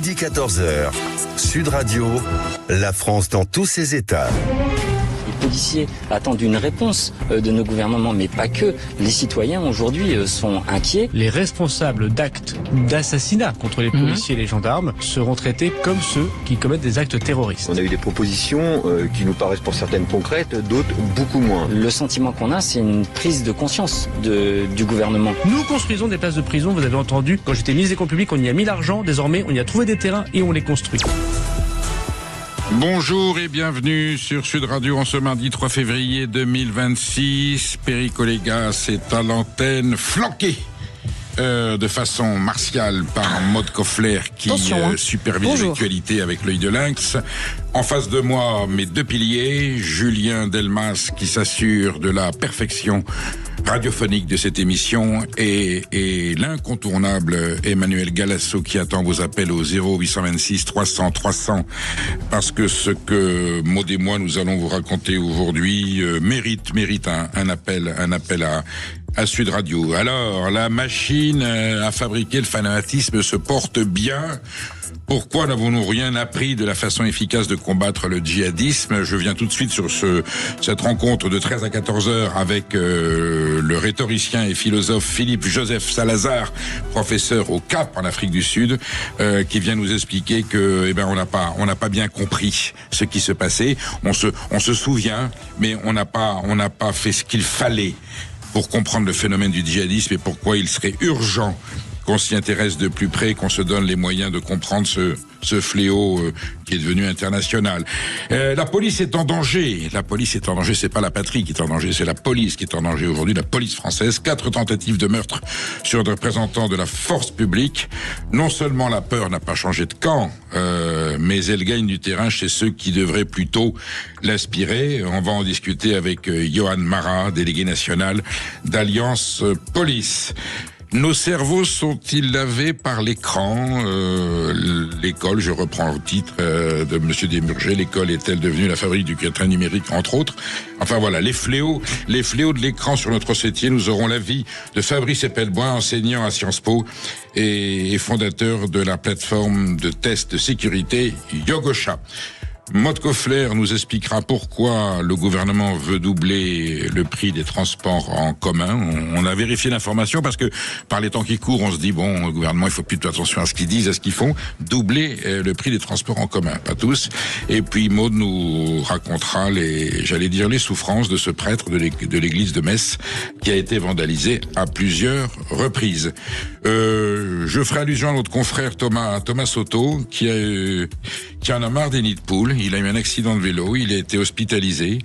Midi 14h, Sud Radio, la France dans tous ses états. Les policiers attendent une réponse de nos gouvernements, mais pas que. Les citoyens aujourd'hui sont inquiets. Les responsables d'actes d'assassinat contre les policiers et les gendarmes seront traités comme ceux qui commettent des actes terroristes. On a eu des propositions qui nous paraissent pour certaines concrètes, d'autres beaucoup moins. Le sentiment qu'on a, c'est une prise de conscience du gouvernement. Nous construisons des places de prison, vous avez entendu, quand j'étais ministre des Comptes publics, on y a mis l'argent, désormais on y a trouvé des terrains et on les construit. Bonjour et bienvenue sur Sud Radio en ce mardi 3 février 2026. Perico Légas est à l'antenne, flanqué de façon martiale par Maude Koffler qui supervise l'actualité avec l'œil de lynx. En face de moi, mes deux piliers, Julien Delmas qui s'assure de la perfection radiophonique de cette émission et l'incontournable Emmanuel Galasso qui attend vos appels au 0826 300 300 parce que ce que Maud et moi nous allons vous raconter aujourd'hui mérite un appel à Sud Radio. Alors, la machine à fabriquer le fanatisme se porte bien. Pourquoi n'avons-nous rien appris de la façon efficace de combattre le djihadisme? Je viens tout de suite sur cette rencontre de 13 à 14 heures avec le rhétoricien et philosophe Philippe Joseph Salazar, professeur au Cap en Afrique du Sud, qui vient nous expliquer que on n'a pas bien compris ce qui se passait. On se souvient, mais on n'a pas fait ce qu'il fallait pour comprendre le phénomène du djihadisme et pourquoi il serait urgent qu'on s'y intéresse de plus près, qu'on se donne les moyens de comprendre ce fléau qui est devenu international. La police est en danger. La police est en danger. C'est pas la patrie qui est en danger, c'est la police qui est en danger aujourd'hui. La police française. 4 tentatives de meurtre sur des représentants de la force publique. Non seulement la peur n'a pas changé de camp, mais elle gagne du terrain chez ceux qui devraient plutôt l'aspirer. On va en discuter avec Johan Marat, délégué national d'Alliance Police. Nos cerveaux sont-ils lavés par l'écran? L'école, je reprends le titre de Monsieur Desmurger, l'école est-elle devenue la fabrique du quatrain numérique, entre autres? Enfin voilà, les fléaux de l'écran sur notre société. Nous aurons l'avis de Fabrice Epelboin, enseignant à Sciences Po et fondateur de la plateforme de tests de sécurité Yogosha. Maude Koffler nous expliquera pourquoi le gouvernement veut doubler le prix des transports en commun. On a vérifié l'information parce que par les temps qui courent, on se dit bon, le gouvernement, il faut plutôt attention à ce qu'ils disent, à ce qu'ils font. Doubler le prix des transports en commun, pas tous. Et puis Maude nous racontera les souffrances de ce prêtre de l'église de Metz qui a été vandalisé à plusieurs reprises. Je ferai allusion à notre confrère Thomas Soto qui en a marre des nids de poules. Il a eu un accident de vélo, il a été hospitalisé.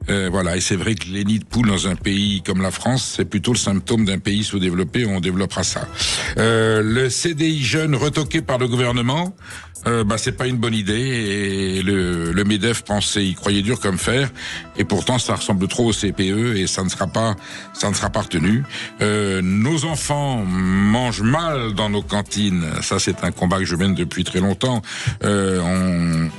Voilà, et c'est vrai que les nids de poules dans un pays comme la France, c'est plutôt le symptôme d'un pays sous-développé. On développera ça. Le CDI jeune retoqué par le gouvernement, c'est pas une bonne idée. Et le MEDEF pensait, il croyait dur comme fer, et pourtant ça ressemble trop au CPE et ça ne sera pas retenu. Nos enfants mangent mal dans nos cantines. Ça, c'est un combat que je mène depuis très longtemps. On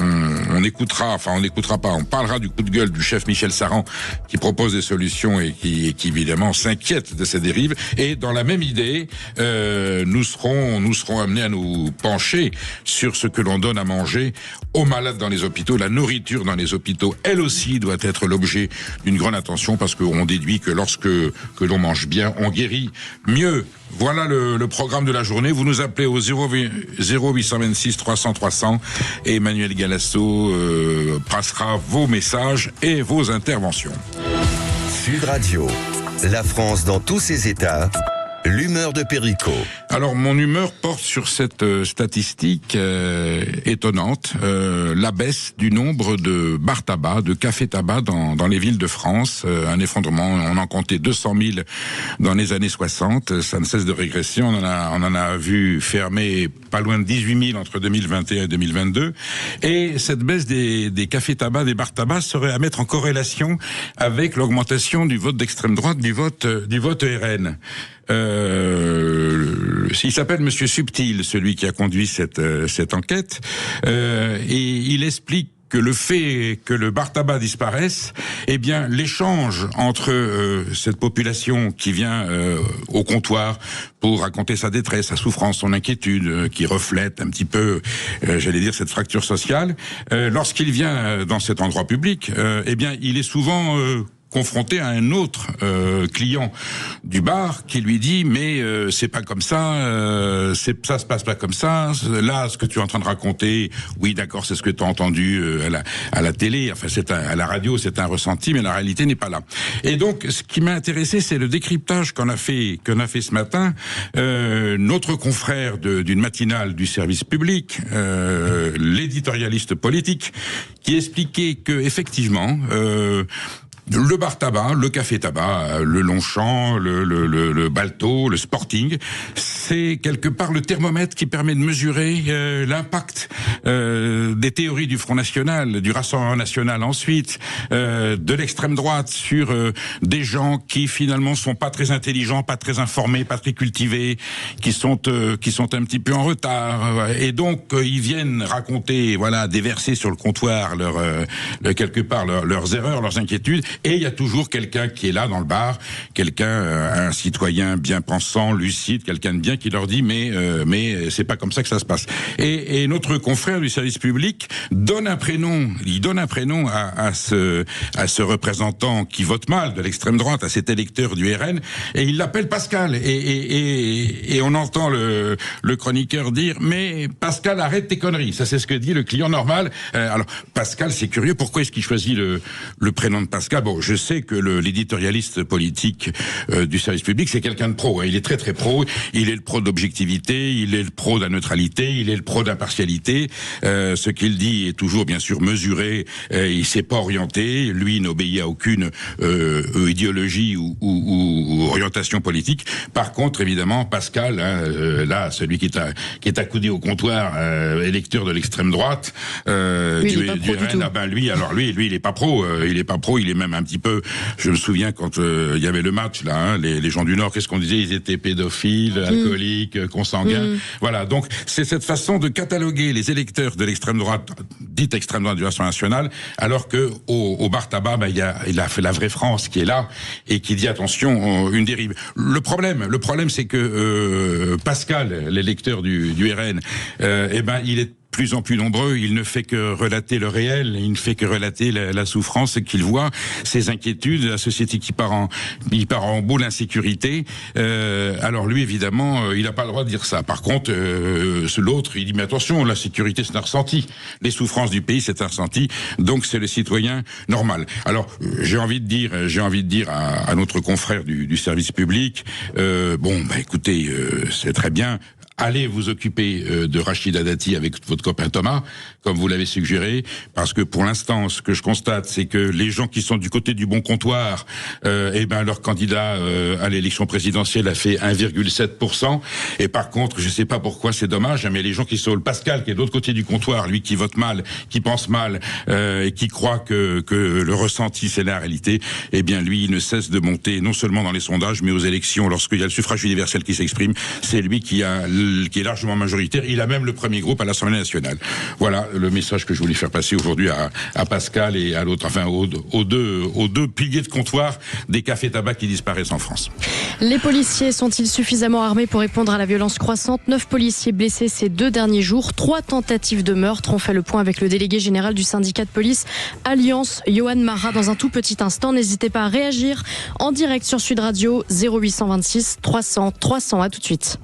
parlera du coup de gueule du chef Michel Saran qui propose des solutions et qui évidemment s'inquiète de ces dérives. Et dans la même idée, nous serons amenés à nous pencher sur ce que l'on donne à manger aux malades dans les hôpitaux. La nourriture dans les hôpitaux, elle aussi, doit être l'objet d'une grande attention parce qu'on déduit que lorsque l'on mange bien, on guérit mieux. Voilà le programme de la journée. Vous nous appelez au 0826 300 300 et Emmanuel Galasso passera vos messages et vos interventions. Sud Radio, la France dans tous ses états. L'humeur de Perico. Alors, mon humeur porte sur cette statistique étonnante, la baisse du nombre de bars tabac, de cafés tabac dans les villes de France. Un effondrement, on en comptait 200 000 dans les années 60. Ça ne cesse de régresser. On en a vu fermer pas loin de 18 000 entre 2021 et 2022. Et cette baisse des cafés tabac, des bars tabac serait à mettre en corrélation avec l'augmentation du vote d'extrême droite, du vote RN. Il s'appelle Monsieur Subtil, celui qui a conduit cette enquête, et il explique que le fait que le bar tabac disparaisse, eh bien, l'échange entre cette population qui vient au comptoir pour raconter sa détresse, sa souffrance, son inquiétude, qui reflète un petit peu, j'allais dire, cette fracture sociale, lorsqu'il vient dans cet endroit public, eh bien, il est souvent confronté à un autre client du bar qui lui dit mais c'est pas comme ça, ça se passe pas comme ça. Là, ce que tu es en train de raconter, oui, d'accord, c'est ce que tu as entendu à la télé, enfin à la radio, c'est un ressenti, mais la réalité n'est pas là. Et donc, ce qui m'a intéressé, c'est le décryptage qu'on a fait ce matin. Notre confrère d'une matinale du service public, l'éditorialiste politique, qui expliquait que effectivement. Le bar tabac, le café tabac, le Longchamp, le Balto, le Sporting, c'est quelque part le thermomètre qui permet de mesurer l'impact des théories du Front National, du Rassemblement National ensuite, de l'extrême droite sur des gens qui finalement sont pas très intelligents, pas très informés, pas très cultivés, qui sont un petit peu en retard, et donc ils viennent raconter, voilà, déverser sur le comptoir quelque part leurs erreurs, leurs inquiétudes. Et il y a toujours quelqu'un qui est là dans le bar, un citoyen bien pensant, lucide, quelqu'un de bien qui leur dit mais c'est pas comme ça que ça se passe. Et notre confrère du service public donne un prénom à ce représentant qui vote mal de l'extrême droite, à cet électeur du RN, et il l'appelle Pascal. Et on entend le chroniqueur dire mais Pascal, arrête tes conneries. Ça, c'est ce que dit le client normal. Alors Pascal, c'est curieux, pourquoi est-ce qu'il choisit le prénom de Pascal? Bon, je sais que l'éditorialiste politique du service public, c'est quelqu'un de pro. Hein. Il est très très pro. Il est le pro d'objectivité, il est le pro de la neutralité, il est le pro d'impartialité. Ce qu'il dit est toujours bien sûr mesuré. Il s'est pas orienté. Lui, il n'obéit à aucune idéologie ou orientation politique. Par contre, évidemment, Pascal, là, celui qui est accoudé au comptoir, électeur de l'extrême droite du RN, ah ben lui, il est pas pro. Il est pas pro. Il est même un petit peu. Je me souviens quand il y avait le match là, hein, les gens du Nord, qu'est-ce qu'on disait? Ils étaient pédophiles, alcooliques, consanguins. Voilà. Donc c'est cette façon de cataloguer les électeurs de l'extrême droite, dite extrême droite du Rassemblement National, alors que au bar tabac, il a fait la vraie France qui est là et qui dit attention, une dérive. Le problème, c'est que Pascal, l'électeur du RN, il est plus en plus nombreux, il ne fait que relater le réel, il ne fait que relater la souffrance qu'il voit, ses inquiétudes, la société qui part en bout, l'insécurité. Alors lui, évidemment, il n'a pas le droit de dire ça. Par contre, l'autre, il dit mais attention, la sécurité c'est un ressenti, les souffrances du pays c'est un ressenti, donc c'est le citoyen normal. Alors j'ai envie de dire à notre confrère du service public, écoutez, c'est très bien. Allez vous occuper de Rachida Dati avec votre copain Thomas, comme vous l'avez suggéré, parce que pour l'instant, ce que je constate, c'est que les gens qui sont du côté du bon comptoir, leur candidat à l'élection présidentielle a fait 1,7%. Et par contre, je sais pas pourquoi, c'est dommage, mais les gens qui sont le Pascal, qui est de l'autre côté du comptoir, lui qui vote mal, qui pense mal, et qui croit que le ressenti c'est la réalité, lui, il ne cesse de monter, non seulement dans les sondages, mais aux élections, lorsqu'il y a le suffrage universel qui s'exprime, c'est lui qui est largement majoritaire. Il a même le premier groupe à l'Assemblée nationale. Voilà le message que je voulais faire passer aujourd'hui à Pascal et à l'autre, enfin aux deux piliers de comptoir des cafés tabac qui disparaissent en France. Les policiers sont-ils suffisamment armés pour répondre à la violence croissante? 9 policiers blessés ces 2 derniers jours, 3 tentatives de meurtre. On fait le point avec le délégué général du syndicat de police Alliance, Johan Marat, dans un tout petit instant. N'hésitez pas à réagir en direct sur Sud Radio, 0826 300 300. À tout de suite.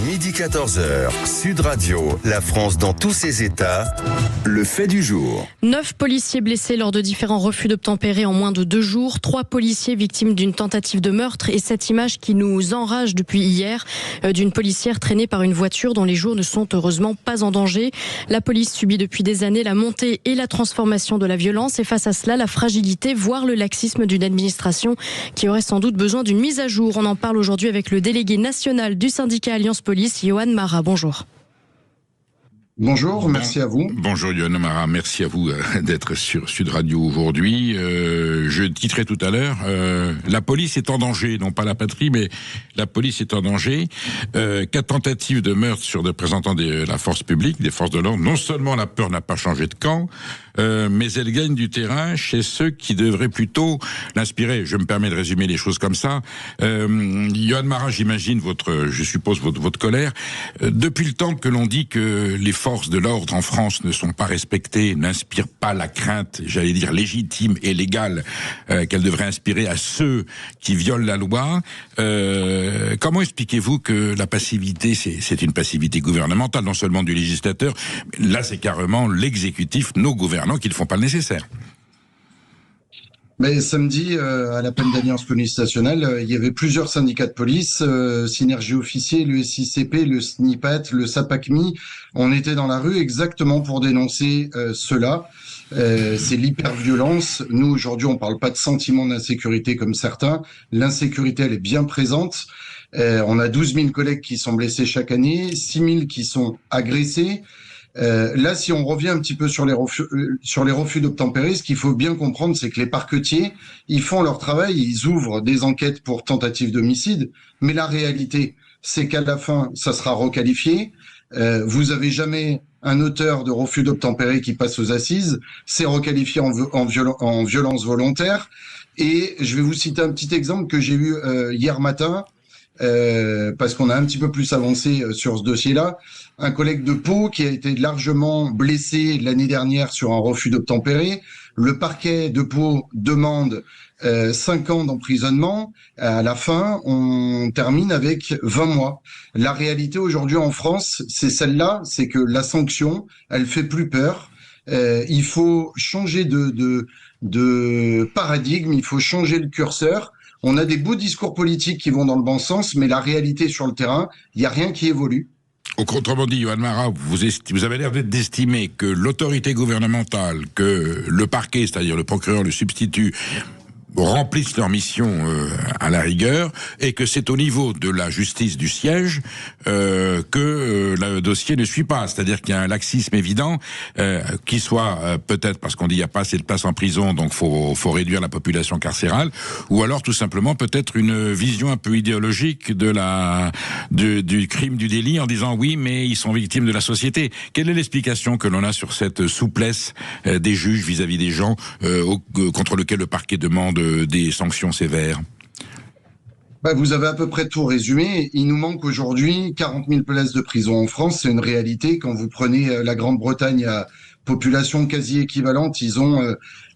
Midi 14h, Sud Radio, la France dans tous ses états, le fait du jour. 9 policiers blessés lors de différents refus d'obtempérer en moins de 2 jours. 3 policiers victimes d'une tentative de meurtre. Et cette image qui nous enrage depuis hier d'une policière traînée par une voiture dont les jours ne sont heureusement pas en danger. La police subit depuis des années la montée et la transformation de la violence. Et face à cela, la fragilité, voire le laxisme d'une administration qui aurait sans doute besoin d'une mise à jour. On en parle aujourd'hui avec le délégué national du syndicat Alliance Police, Johan Marat. Bonjour. Bonjour, merci à vous. Bonjour Yohann O'Mara, merci à vous d'être sur Sud Radio aujourd'hui. Je titrais tout à l'heure, la police est en danger, non pas la patrie, mais la police est en danger. 4 tentatives de meurtre sur des représentants de la force publique, des forces de l'ordre. Non seulement la peur n'a pas changé de camp, mais elle gagne du terrain chez ceux qui devraient plutôt l'inspirer. Je me permets de résumer les choses comme ça. Yohann O'Mara, j'imagine je suppose votre colère. Depuis le temps que l'on dit que les forces de l'ordre en France ne sont pas respectées, n'inspirent pas la crainte, j'allais dire légitime et légale, qu'elles devraient inspirer à ceux qui violent la loi. Comment expliquez-vous que la passivité, c'est une passivité gouvernementale, non seulement du législateur, là c'est carrément l'exécutif, nos gouvernants qui ne font pas le nécessaire? Mais samedi, à la peine d'alliance police nationale, il y avait plusieurs syndicats de police, Synergie Officier, le SICP, le SNIPAT, le SAPACMI. On était dans la rue exactement pour dénoncer cela. C'est l'hyperviolence. Nous, aujourd'hui, on parle pas de sentiment d'insécurité comme certains. L'insécurité, elle est bien présente. On a 12 000 collègues qui sont blessés chaque année, 6 000 qui sont agressés. Là, si on revient un petit peu sur les refus d'obtempérer, ce qu'il faut bien comprendre, c'est que les parquetiers, ils font leur travail, ils ouvrent des enquêtes pour tentative d'homicide, mais la réalité, c'est qu'à la fin, ça sera requalifié. Vous avez jamais un auteur de refus d'obtempérer qui passe aux assises, c'est requalifié en violence volontaire. Et je vais vous citer un petit exemple que j'ai eu hier matin. Parce qu'on a un petit peu plus avancé sur ce dossier-là. Un collègue de Pau qui a été largement blessé l'année dernière sur un refus d'obtempérer. Le parquet de Pau demande 5 ans d'emprisonnement. À la fin, on termine avec 20 mois. La réalité aujourd'hui en France, c'est celle-là, c'est que la sanction, elle fait plus peur. Il faut changer de paradigme, il faut changer le curseur. On a des beaux discours politiques qui vont dans le bon sens, mais la réalité sur le terrain, il n'y a rien qui évolue. Autrement dit, Yohann O'Mara, vous avez l'air d'estimer que l'autorité gouvernementale, que le parquet, c'est-à-dire le procureur, le substitut, remplissent leur mission à la rigueur, et que c'est au niveau de la justice du siège que le dossier ne suit pas. C'est-à-dire qu'il y a un laxisme évident, qui soit peut-être parce qu'on dit il n'y a pas assez de place en prison, donc faut réduire la population carcérale, ou alors tout simplement peut-être une vision un peu idéologique du crime, du délit, en disant oui, mais ils sont victimes de la société. Quelle est l'explication que l'on a sur cette souplesse des juges vis-à-vis des gens contre lesquels le parquet demande des sanctions sévères? Vous avez à peu près tout résumé. Il nous manque aujourd'hui 40 000 places de prison en France. C'est une réalité. Quand vous prenez la Grande-Bretagne à population quasi équivalente, ils ont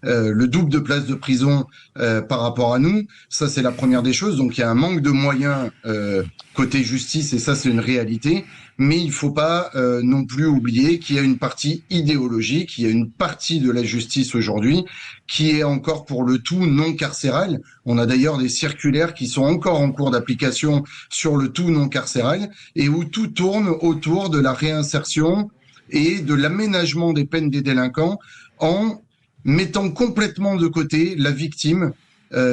le double de places de prison par rapport à nous. Ça, c'est la première des choses. Donc, il y a un manque de moyens côté justice, et ça, c'est une réalité. Mais il faut pas non plus oublier qu'il y a une partie idéologique, il y a une partie de la justice aujourd'hui qui est encore pour le tout non carcérale. On a d'ailleurs des circulaires qui sont encore en cours d'application sur le tout non carcéral, et où tout tourne autour de la réinsertion et de l'aménagement des peines des délinquants en mettant complètement de côté la victime.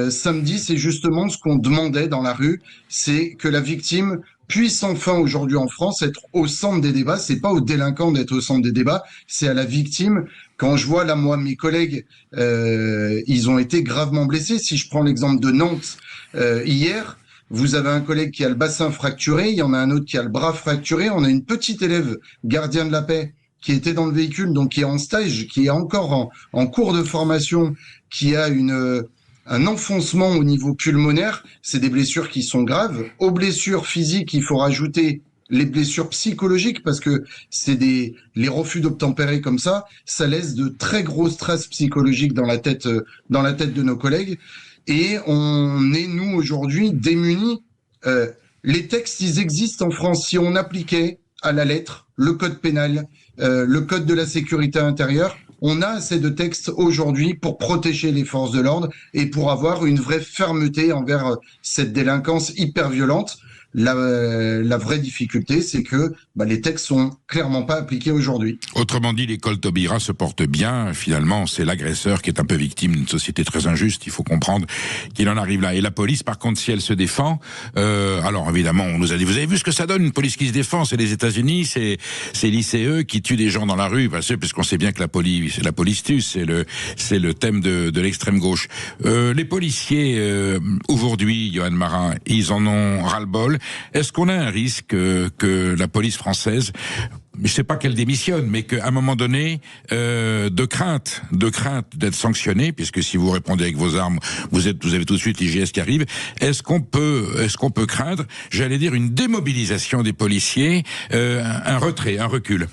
Samedi, c'est justement ce qu'on demandait dans la rue, c'est que la victime puisse enfin aujourd'hui en France être au centre des débats. C'est pas aux délinquants d'être au centre des débats, c'est à la victime. Quand je vois là, moi, mes collègues, ils ont été gravement blessés. Si je prends l'exemple de Nantes, hier, vous avez un collègue qui a le bassin fracturé, il y en a un autre qui a le bras fracturé. On a une petite élève gardien de la paix qui était dans le véhicule, donc qui est en stage, qui est encore en cours de formation, qui a un enfoncement au niveau pulmonaire. C'est des blessures qui sont graves. Aux blessures physiques, il faut rajouter les blessures psychologiques, parce que c'est les refus d'obtempérer comme ça laisse de très grosses traces psychologiques dans la tête de nos collègues. Et on est, nous, aujourd'hui, démunis. Les textes, ils existent en France. Si on appliquait à la lettre le code pénal, le code de la sécurité intérieure, on a assez de textes aujourd'hui pour protéger les forces de l'ordre et pour avoir une vraie fermeté envers cette délinquance hyper violente. La vraie difficulté, c'est que les textes sont clairement pas appliqués aujourd'hui. Autrement dit, l'école Taubira se porte bien. Finalement, c'est l'agresseur qui est un peu victime d'une société très injuste. Il faut comprendre qu'il en arrive là. Et la police, par contre, si elle se défend, alors évidemment, on nous a dit, vous avez vu ce que ça donne, une police qui se défend? C'est les États-Unis, c'est l'ICE qui tue des gens dans la rue, parce qu'on sait bien que la police tue, c'est le thème de l'extrême gauche. Les policiers aujourd'hui, Johan Marin, ils en ont ras-le-bol. Est-ce qu'on a un risque que la police française, je sais pas qu'elle démissionne, mais qu'à un moment donné, de crainte d'être sanctionné, puisque si vous répondez avec vos armes, vous avez tout de suite l'IGS qui arrive. Est-ce qu'on peut craindre, j'allais dire, une démobilisation des policiers, un retrait, un recul?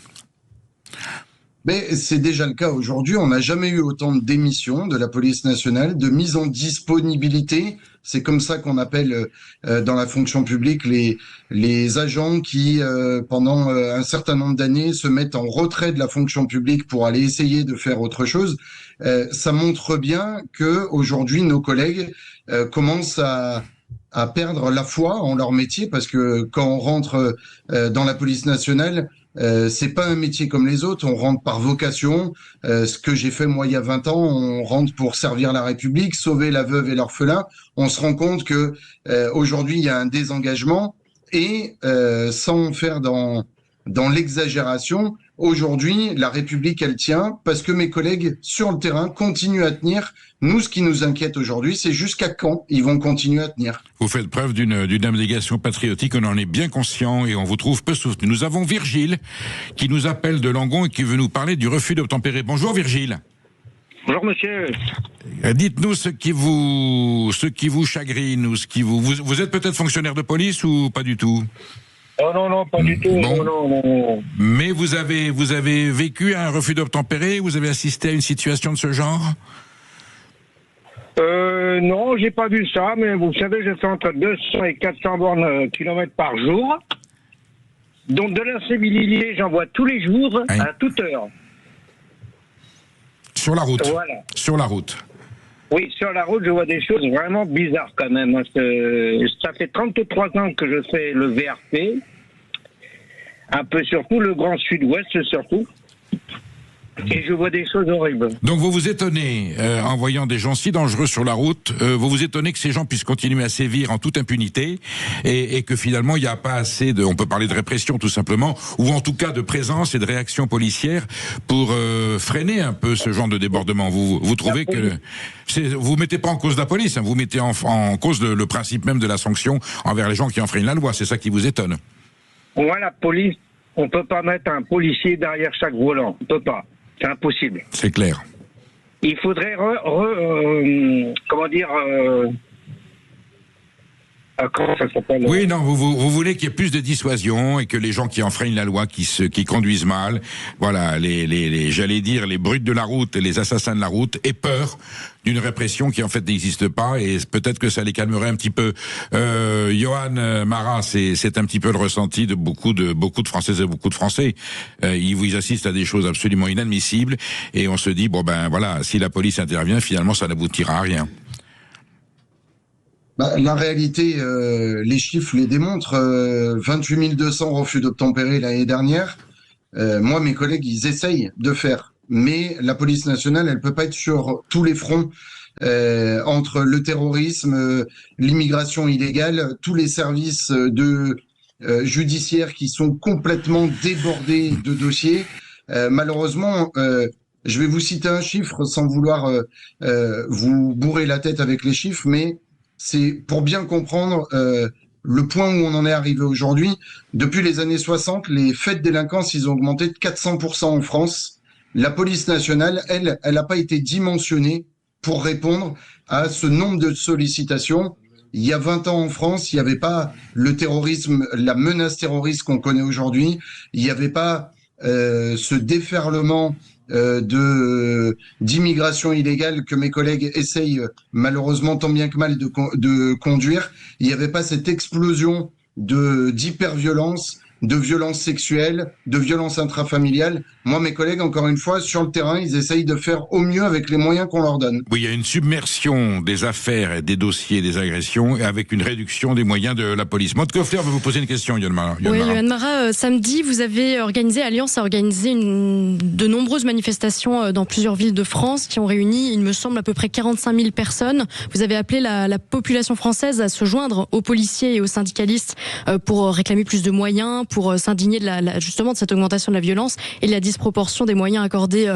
Mais c'est déjà le cas aujourd'hui. On n'a jamais eu autant de démissions de la police nationale, de mise en disponibilité. C'est comme ça qu'on appelle dans la fonction publique les agents qui, pendant un certain nombre d'années, se mettent en retrait de la fonction publique pour aller essayer de faire autre chose. Ça montre bien que aujourd'hui nos collègues commencent à perdre la foi en leur métier, parce que quand on rentre dans la police nationale, c'est pas un métier comme les autres, on rentre par vocation. Ce que j'ai fait moi il y a 20 ans, on rentre pour servir la République, sauver la veuve et l'orphelin. On se rend compte que aujourd'hui il y a un désengagement et sans faire dans l'exagération, aujourd'hui la République elle tient parce que mes collègues sur le terrain continuent à tenir. Nous, ce qui nous inquiète aujourd'hui, c'est jusqu'à quand ils vont continuer à tenir. Vous faites preuve d'une abnégation patriotique, on en est bien conscient et on vous trouve peu soutenu. Nous avons Virgile qui nous appelle de Langon et qui veut nous parler du refus d'obtempérer. Bonjour Virgile. Bonjour monsieur. Dites-nous ce qui vous chagrine ou ce qui vous êtes peut-être fonctionnaire de police ou pas du tout? Oh non, pas du tout. Bon. Non. Mais vous avez vécu un refus d'obtempérer? Vous avez assisté à une situation de ce genre? Non, j'ai pas vu ça, mais vous savez, je fais entre 200 et 400 bornes kilomètres par jour. Donc de l'incivilité, j'en vois tous les jours, oui. À toute heure. Sur la route. Voilà. Sur la route. Oui, sur la route, je vois des choses vraiment bizarres quand même. Ça fait 33 ans que je fais le VRP. Un peu surtout, le Grand Sud-Ouest surtout. Et je vois des choses horribles. Donc vous vous étonnez, en voyant des gens si dangereux sur la route, vous vous étonnez que ces gens puissent continuer à sévir en toute impunité et que finalement il n'y a pas assez on peut parler de répression tout simplement, ou en tout cas de présence et de réaction policière pour freiner un peu ce genre de débordement. Vous trouvez que vous mettez pas en cause la police, hein, vous mettez en cause le principe même de la sanction envers les gens qui enfreignent la loi, c'est ça qui vous étonne? Moi, la police, on peut pas mettre un policier derrière chaque volant, on peut pas. C'est impossible. C'est clair. Il faudrait comment ça s'appelle? Oui, non, vous voulez qu'il y ait plus de dissuasion et que les gens qui enfreignent la loi, qui conduisent mal, voilà, j'allais dire les brutes de la route et les assassins de la route aient peur d'une répression qui en fait n'existe pas et peut-être que ça les calmerait un petit peu. Johan Marin, c'est un petit peu le ressenti de beaucoup de Françaises et beaucoup de Français. Ils assistent à des choses absolument inadmissibles et on se dit bon ben voilà, si la police intervient, finalement ça n'aboutira à rien. La réalité, les chiffres les démontrent. 28 200 refus d'obtempérer l'année dernière. Moi, mes collègues, ils essayent de faire. Mais la police nationale, elle peut pas être sur tous les fronts. Entre le terrorisme, l'immigration illégale, tous les services judiciaires qui sont complètement débordés de dossiers. Malheureusement, je vais vous citer un chiffre sans vouloir vous bourrer la tête avec les chiffres, mais c'est pour bien comprendre le point où on en est arrivé aujourd'hui. Depuis les années 60, les faits de délinquance, ils ont augmenté de 400% en France. La police nationale, elle n'a pas été dimensionnée pour répondre à ce nombre de sollicitations. Il y a 20 ans en France, il n'y avait pas le terrorisme, la menace terroriste qu'on connaît aujourd'hui. Il n'y avait pas ce déferlement d'immigration illégale que mes collègues essayent malheureusement tant bien que mal de conduire. Il n'y avait pas cette explosion d'hyperviolence de violences sexuelles, de violences intrafamiliales. Moi, mes collègues, encore une fois, sur le terrain, ils essayent de faire au mieux avec les moyens qu'on leur donne. Oui, il y a une submersion des affaires et des dossiers, des agressions, et avec une réduction des moyens de la police. Maud Koffler veut vous poser une question, Yohann Marat. Oui, Yohann Marat, samedi, vous avez organisé, Alliance a organisé de nombreuses manifestations dans plusieurs villes de France qui ont réuni, il me semble, à peu près 45 000 personnes. Vous avez appelé la population française à se joindre aux policiers et aux syndicalistes pour réclamer plus de moyens, pour s'indigner justement de cette augmentation de la violence et de la disproportion des moyens accordés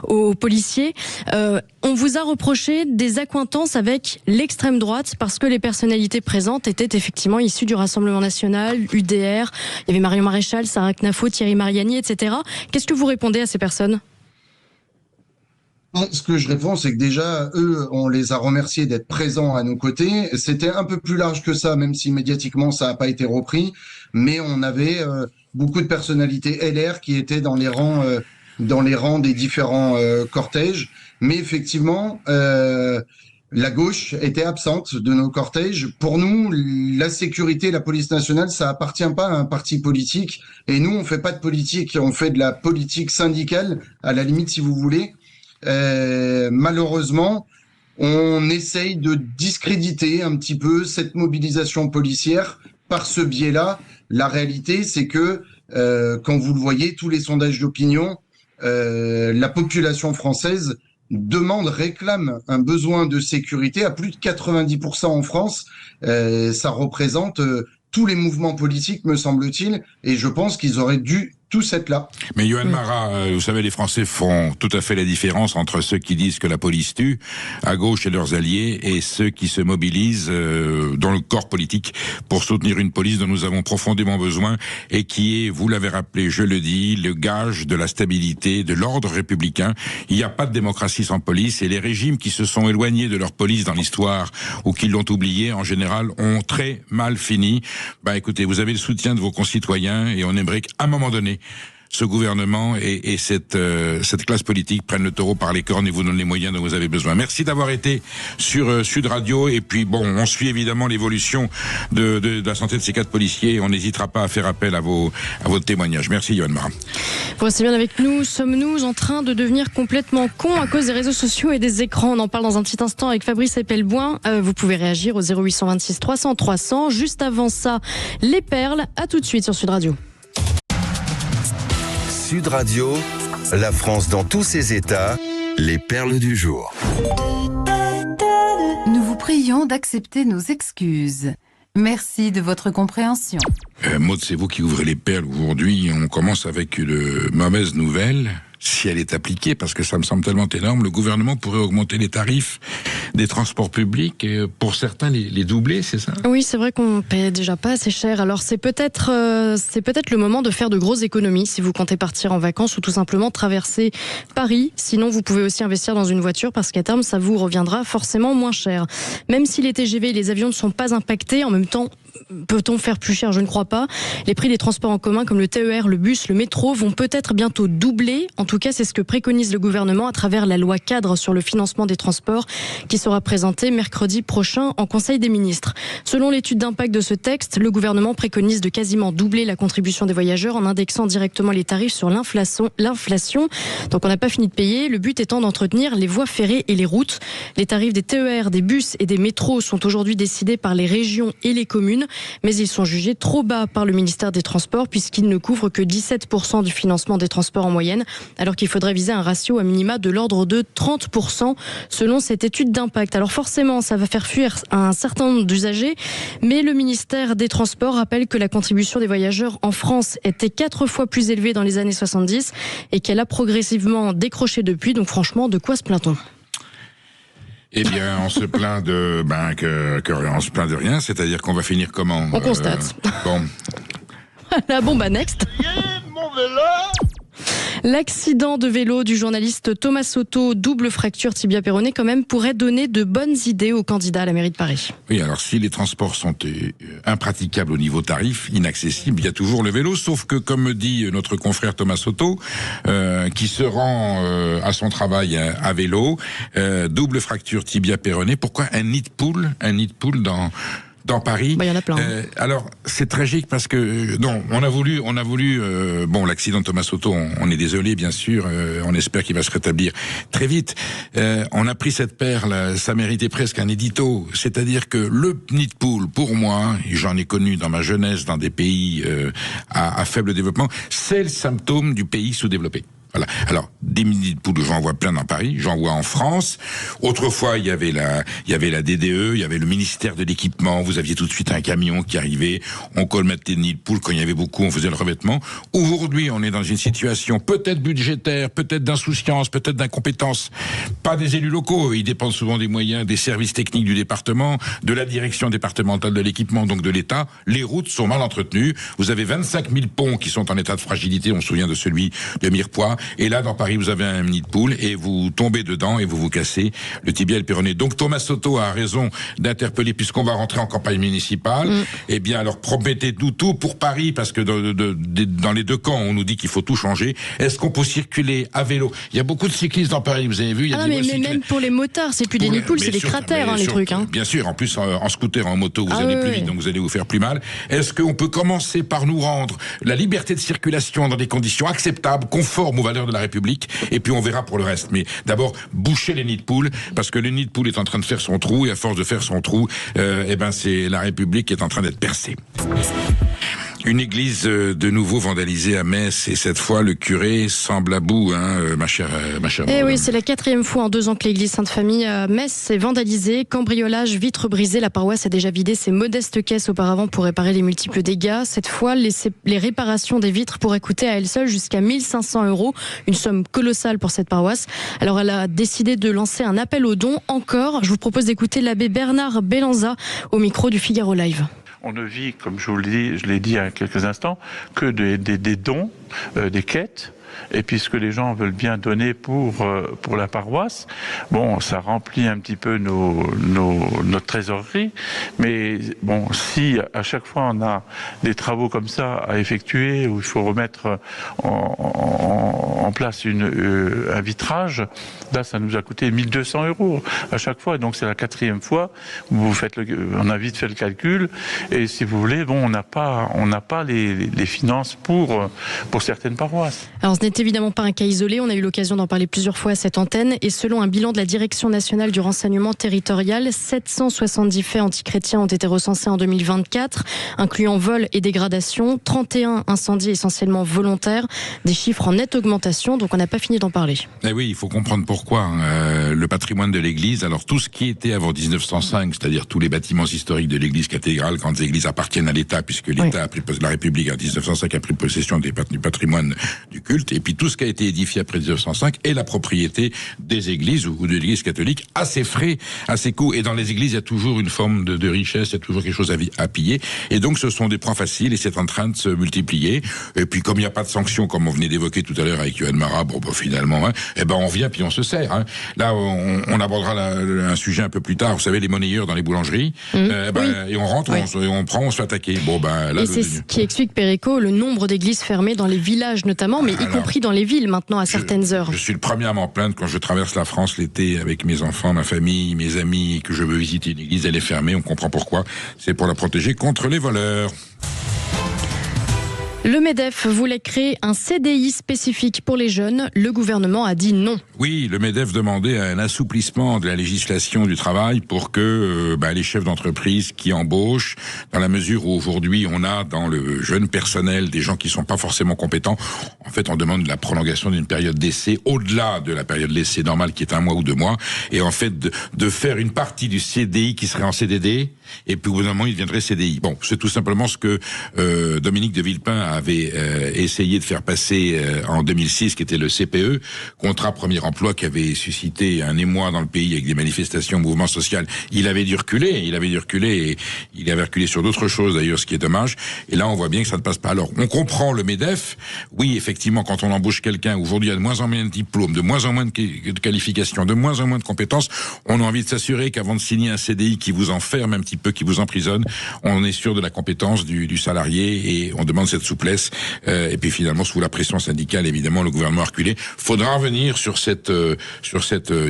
aux policiers. On vous a reproché des accointances avec l'extrême droite parce que les personnalités présentes étaient effectivement issues du Rassemblement National, UDR, il y avait Marion Maréchal, Sarah Knafo, Thierry Mariani, etc. Qu'est-ce que vous répondez à ces personnes ? Ce que je réponds, c'est que déjà, eux, on les a remerciés d'être présents à nos côtés. C'était un peu plus large que ça, même si médiatiquement, ça n'a pas été repris. Mais on avait beaucoup de personnalités LR qui étaient dans les rangs des différents cortèges. Mais effectivement, la gauche était absente de nos cortèges. Pour nous, la sécurité, la police nationale, ça appartient pas à un parti politique. Et nous, on fait pas de politique, on fait de la politique syndicale, à la limite, si vous voulez. Malheureusement, on essaye de discréditer un petit peu cette mobilisation policière par ce biais-là. La réalité, c'est que quand vous le voyez, tous les sondages d'opinion, la population française réclame un besoin de sécurité à plus de 90% en France. Ça représente tous les mouvements politiques, me semble-t-il, et je pense qu'ils auraient dû tous être là. Mais Yohann Marat, vous savez, les Français font tout à fait la différence entre ceux qui disent que la police tue, à gauche et leurs alliés, et ceux qui se mobilisent dans le corps politique pour soutenir une police dont nous avons profondément besoin et qui est, vous l'avez rappelé, je le dis, le gage de la stabilité, de l'ordre républicain. Il n'y a pas de démocratie sans police, et les régimes qui se sont éloignés de leur police dans l'histoire ou qui l'ont oublié, en général, ont très mal fini. Écoutez, vous avez le soutien de vos concitoyens et on aimerait qu'à un moment donné, ce gouvernement et cette classe politique prennent le taureau par les cornes et vous donnent les moyens dont vous avez besoin. Merci d'avoir été sur Sud Radio. Et puis on suit évidemment l'évolution de la santé de ces 4 policiers et on n'hésitera pas à faire appel à votre témoignage. Merci Yohann Marat. Vous restez bien avec nous. Sommes-nous en train de devenir complètement cons à cause des réseaux sociaux et des écrans ? On en parle dans un petit instant avec Fabrice Epelboin. Vous pouvez réagir au 0826 300 300. Juste avant ça, les perles. À tout de suite sur Sud Radio. Sud Radio, la France dans tous ses états, les perles du jour. Nous vous prions d'accepter nos excuses. Merci de votre compréhension. Maud, c'est vous qui ouvrez les perles aujourd'hui. On commence avec une mauvaise nouvelle. Si elle est appliquée, parce que ça me semble tellement énorme, le gouvernement pourrait augmenter les tarifs des transports publics et pour certains les doubler, c'est ça ? Oui, c'est vrai qu'on paie déjà pas assez cher. Alors c'est peut-être le moment de faire de grosses économies si vous comptez partir en vacances ou tout simplement traverser Paris. Sinon, vous pouvez aussi investir dans une voiture parce qu'à terme, ça vous reviendra forcément moins cher. Même si les TGV et les avions ne sont pas impactés, en même temps, peut-on faire plus cher ? Je ne crois pas. Les prix des transports en commun comme le TER, le bus, le métro vont peut-être bientôt doubler. En tout cas, c'est ce que préconise le gouvernement à travers la loi cadre sur le financement des transports qui sera présentée mercredi prochain en Conseil des ministres. Selon l'étude d'impact de ce texte, le gouvernement préconise de quasiment doubler la contribution des voyageurs en indexant directement les tarifs sur l'inflation. Donc on n'a pas fini de payer. Le but étant d'entretenir les voies ferrées et les routes. Les tarifs des TER, des bus et des métros sont aujourd'hui décidés par les régions et les communes. Mais ils sont jugés trop bas par le ministère des Transports puisqu'ils ne couvrent que 17% du financement des transports en moyenne, alors qu'il faudrait viser un ratio à minima de l'ordre de 30% selon cette étude d'impact. Alors forcément, ça va faire fuir un certain nombre d'usagers, mais le ministère des Transports rappelle que la contribution des voyageurs en France était 4 fois plus élevée dans les années 70 et qu'elle a progressivement décroché depuis. Donc franchement, de quoi se plaint-on ? Eh bien, on se plaint on se plaint de rien, c'est-à-dire qu'on va finir comment ? On constate. Bon. La bombe next. L'accident de vélo du journaliste Thomas Soto, double fracture tibia péroné, quand même, pourrait donner de bonnes idées aux candidats à la mairie de Paris. Oui, alors si les transports sont impraticables au niveau tarif, inaccessibles, il y a toujours le vélo, sauf que, comme me dit notre confrère Thomas Soto, qui se rend à son travail à vélo, double fracture tibia péroné, pourquoi un nid de poule dans Paris. Il y en a plein. Alors, c'est tragique parce que non, on a voulu. Bon, l'accident de Thomas Soto, on est désolé, bien sûr. On espère qu'il va se rétablir très vite. On a pris cette perle, ça méritait presque un édito. C'est-à-dire que le nid de poule, pour moi, et j'en ai connu dans ma jeunesse dans des pays à faible développement, c'est le symptôme du pays sous-développé. Voilà. Alors, des nids de poules, j'en vois plein dans Paris, j'en vois en France. Autrefois, il y avait la DDE, il y avait le ministère de l'équipement. Vous aviez tout de suite un camion qui arrivait. On colmatait des nids de poules. Quand il y avait beaucoup, on faisait le revêtement. Aujourd'hui, on est dans une situation peut-être budgétaire, peut-être d'insouciance, peut-être d'incompétence. Pas des élus locaux. Ils dépendent souvent des moyens, des services techniques du département, de la direction départementale de l'équipement, donc de l'État. Les routes sont mal entretenues. Vous avez 25 000 ponts qui sont en état de fragilité. On se souvient de celui de Mirepoix. Et là, dans Paris, vous avez un nid de poule et vous tombez dedans et vous cassez le tibia et le péroné. Donc Thomas Soto a raison d'interpeller, puisqu'on va rentrer en campagne municipale. Eh bien, alors promettez-nous tout pour Paris, parce que dans les deux camps, on nous dit qu'il faut tout changer. Est-ce qu'on peut circuler à vélo? Il y a beaucoup de cyclistes dans Paris, vous avez vu. Il y a mais même pour les motards, c'est plus des nids de poule, c'est des cratères, les trucs. Bien sûr, en plus, en scooter, en moto, vous allez plus vite, donc vous allez vous faire plus mal. Est-ce qu'on peut commencer par nous rendre la liberté de circulation dans des conditions acceptables, conformes aux valeurs de la République, et puis on verra pour le reste. Mais d'abord, boucher les nids de poules, parce que le nid de poule est en train de faire son trou, et à force de faire son trou, c'est la République qui est en train d'être percée. Une église de nouveau vandalisée à Metz, et cette fois le curé semble à bout, ma chère. Eh oui, c'est la 4e fois en 2 ans que l'église Sainte-Famille à Metz est vandalisée. Cambriolage, vitres brisées. La paroisse a déjà vidé ses modestes caisses auparavant pour réparer les multiples dégâts. Cette fois, les réparations des vitres pourraient coûter à elles seules jusqu'à 1 500 €. Une somme colossale pour cette paroisse. Alors elle a décidé de lancer un appel aux dons. Encore, je vous propose d'écouter l'abbé Bernard Bellanza au micro du Figaro Live. On ne vit, comme je l'ai dit il y a quelques instants, que des dons, des quêtes. Et puisque les gens veulent bien donner pour la paroisse, bon, ça remplit un petit peu notre trésorerie. Mais bon, si à chaque fois on a des travaux comme ça à effectuer, où il faut remettre en place un vitrage, là, ça nous a coûté 1 200 € à chaque fois. Donc c'est la 4e fois où on a vite fait le calcul. Et si vous voulez, bon, on n'a pas les finances pour certaines paroisses. Alors, ce n'est évidemment pas un cas isolé, on a eu l'occasion d'en parler plusieurs fois à cette antenne, et selon un bilan de la Direction nationale du renseignement territorial, 770 faits antichrétiens ont été recensés en 2024, incluant vol et dégradation, 31 incendies essentiellement volontaires, des chiffres en nette augmentation, donc on n'a pas fini d'en parler. Eh oui, il faut comprendre pourquoi. Le patrimoine de l'Église, alors tout ce qui était avant 1905, c'est-à-dire tous les bâtiments historiques de l'Église cathédrale, quand les églises appartiennent à l'État, puisque l'État a pris, la République en 1905 a pris possession du patrimoine du culte, et puis tout ce qui a été édifié après 1905 est la propriété des églises ou de l'Église catholique à ses frais, à ses coûts. Et dans les églises, il y a toujours une forme de richesse, il y a toujours quelque chose à piller. Et donc, ce sont des points faciles et c'est en train de se multiplier. Et puis, comme il n'y a pas de sanctions, comme on venait d'évoquer tout à l'heure avec Yoann Marat, finalement, on vient puis on se sert. Là, on abordera un sujet un peu plus tard. Vous savez, les monnayeurs dans les boulangeries. Et on rentre, on prend, on se fait attaquer. Là, et c'est ce qui explique, Perico, le nombre d'églises fermées dans les villages notamment, mais y compris dans les villes maintenant à certaines heures. Je suis le premier à m'en plaindre quand je traverse la France l'été avec mes enfants, ma famille, mes amis, et que je veux visiter une église, elle est fermée, on comprend pourquoi. C'est pour la protéger contre les voleurs. Le MEDEF voulait créer un CDI spécifique pour les jeunes. Le gouvernement a dit non. Oui, le MEDEF demandait un assouplissement de la législation du travail pour que les chefs d'entreprise qui embauchent, dans la mesure où aujourd'hui on a dans le jeune personnel des gens qui sont pas forcément compétents, en fait on demande la prolongation d'une période d'essai au-delà de la période d'essai normale qui est 1 mois ou 2 mois, et en fait de faire une partie du CDI qui serait en CDD, et puis au bout d'un moment il deviendrait CDI. Bon, c'est tout simplement ce que Dominique de Villepin avait essayé de faire passer en 2006, qui était le CPE, contrat premier emploi, qui avait suscité un émoi dans le pays avec des manifestations, mouvements sociaux. Il avait dû reculer, et il avait reculé sur d'autres choses d'ailleurs, ce qui est dommage. Et là, on voit bien que ça ne passe pas. Alors, on comprend le MEDEF. Oui, effectivement, quand on embauche quelqu'un, aujourd'hui, il y a de moins en moins de diplômes, de moins en moins de qualifications, de moins en moins de compétences. On a envie de s'assurer qu'avant de signer un CDI qui vous enferme un petit peu, qui vous emprisonne, on est sûr de la compétence du salarié, et on demande cette souplesse. Et puis finalement, sous la pression syndicale, évidemment, le gouvernement a reculé. Faudra revenir sur cette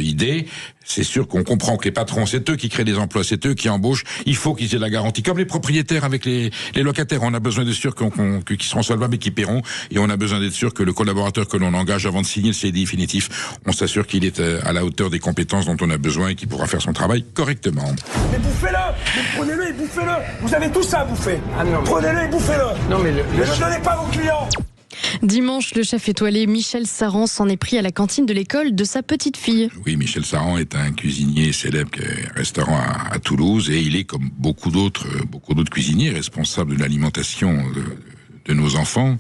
idée. c'est sûr qu'on comprend que les patrons, c'est eux qui créent des emplois, c'est eux qui embauchent. Il faut qu'ils aient la garantie, comme les propriétaires avec les locataires. On a besoin d'être sûr qu'ils seront solvables et qu'ils paieront. Et on a besoin d'être sûr que le collaborateur que l'on engage avant de signer le CDI définitif, on s'assure qu'il est à la hauteur des compétences dont on a besoin et qu'il pourra faire son travail correctement. Mais bouffez-le, mais prenez-le et bouffez-le. Vous avez tout ça à bouffer. Prenez-le et bouffez-le. Non mais ne le donnez pas à vos clients. Dimanche, le chef étoilé Michel Saran s'en est pris à la cantine de l'école de sa petite fille. Oui, Michel Saran est un cuisinier célèbre qui a un restaurant à Toulouse et il est, comme beaucoup d'autres cuisiniers, responsable de l'alimentation de nos enfants.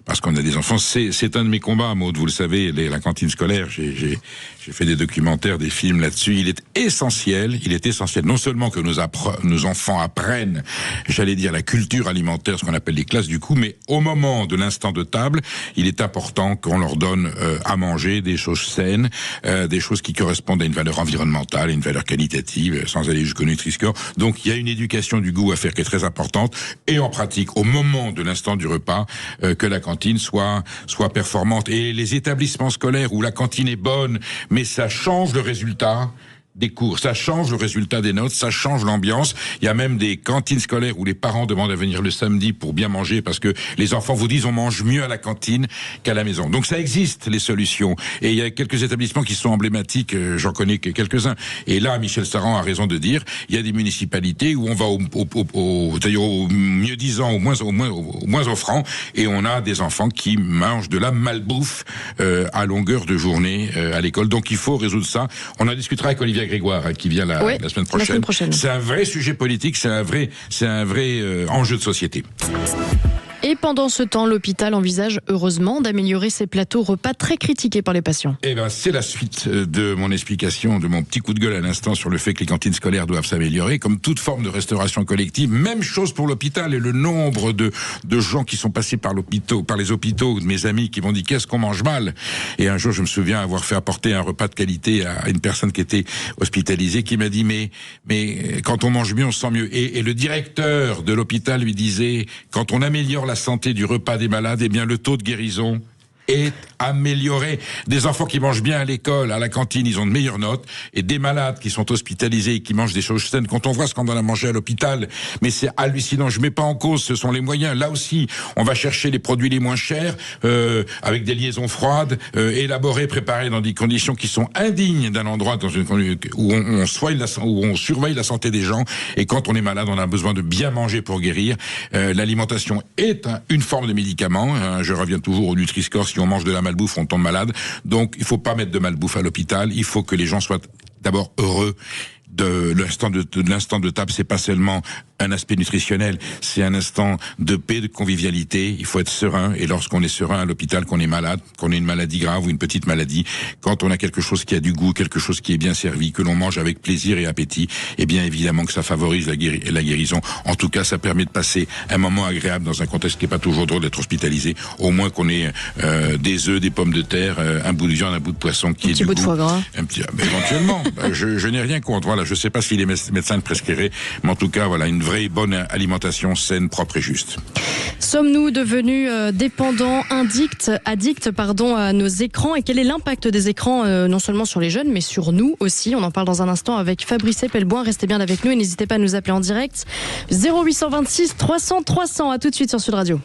Parce qu'on a des enfants, c'est un de mes combats, Maud, vous le savez, la cantine scolaire, j'ai fait des documentaires, des films là-dessus. Il est essentiel, non seulement que nos enfants apprennent, j'allais dire, la culture alimentaire, ce qu'on appelle les classes du coup, mais au moment de l'instant de table, il est important qu'on leur donne à manger des choses saines, des choses qui correspondent à une valeur environnementale, à une valeur qualitative, sans aller jusqu'au Nutri-Score. Donc il y a une éducation du goût à faire qui est très importante, et en pratique, au moment de l'instant du repas, que la cantine soit performante. Et les établissements scolaires où la cantine est bonne, mais ça change le résultat des cours, ça change le résultat des notes, ça change l'ambiance. Il y a même des cantines scolaires où les parents demandent à venir le samedi pour bien manger parce que les enfants vous disent on mange mieux à la cantine qu'à la maison. Donc ça existe, les solutions. Et il y a quelques établissements qui sont emblématiques, j'en connais quelques-uns. Et là, Michel Saran a raison de dire, il y a des municipalités où on va c'est-à-dire au mieux disant, au moins offrant, et on a des enfants qui mangent de la malbouffe à longueur de journée à l'école. Donc il faut résoudre ça. On en discutera avec Olivier Grégoire qui vient la semaine prochaine. C'est un vrai sujet politique, c'est un vrai enjeu de société. Et pendant ce temps, l'hôpital envisage heureusement d'améliorer ses plateaux repas très critiqués par les patients. Eh ben, c'est la suite de mon explication, de mon petit coup de gueule à l'instant sur le fait que les cantines scolaires doivent s'améliorer. Comme toute forme de restauration collective, même chose pour l'hôpital et le nombre de gens qui sont passés par les hôpitaux, de mes amis qui m'ont dit qu'est-ce qu'on mange mal. Et un jour, je me souviens avoir fait apporter un repas de qualité à une personne qui était hospitalisée, qui m'a dit mais quand on mange mieux, on se sent mieux. Et le directeur de l'hôpital lui disait quand on améliore la santé du repas des malades, eh bien le taux de guérison est amélioré. Des enfants qui mangent bien à l'école, à la cantine, ils ont de meilleures notes, et des malades qui sont hospitalisés et qui mangent des choses saines. Quand on voit ce qu'on a mangé à l'hôpital, mais c'est hallucinant. Je mets pas en cause, ce sont les moyens. Là aussi, on va chercher les produits les moins chers, avec des liaisons froides, élaborées, préparées dans des conditions qui sont indignes d'un endroit où on surveille la santé des gens. Et quand on est malade, on a besoin de bien manger pour guérir. L'alimentation est une forme de médicament. Je reviens toujours au Nutri-Score. Si on mange de la malbouffe, on tombe malade. Donc, il faut pas mettre de malbouffe à l'hôpital. Il faut que les gens soient d'abord heureux. De l'instant de table, c'est pas seulement un aspect nutritionnel, c'est un instant de paix, de convivialité. Il faut être serein, et lorsqu'on est serein à l'hôpital, qu'on est malade, qu'on ait une maladie grave ou une petite maladie, quand on a quelque chose qui a du goût, quelque chose qui est bien servi, que l'on mange avec plaisir et appétit, eh bien évidemment que ça favorise la guérison. En tout cas, ça permet de passer un moment agréable dans un contexte qui est pas toujours drôle d'être hospitalisé. Au moins qu'on ait des œufs, des pommes de terre, un bout de viande, un bout de poisson qui est du goût. Un petit bout de foie gras. Éventuellement. Je n'ai rien contre. Voilà, je sais pas si les médecins le prescriraient, mais en tout cas, voilà, une vraie bonne alimentation saine, propre et juste. Sommes-nous devenus dépendants, addicts à nos écrans, et quel est l'impact des écrans non seulement sur les jeunes mais sur nous aussi? On en parle dans un instant avec Fabrice Epelboin. Restez bien avec nous et n'hésitez pas à nous appeler en direct 0826 300 300. À tout de suite sur Sud Radio.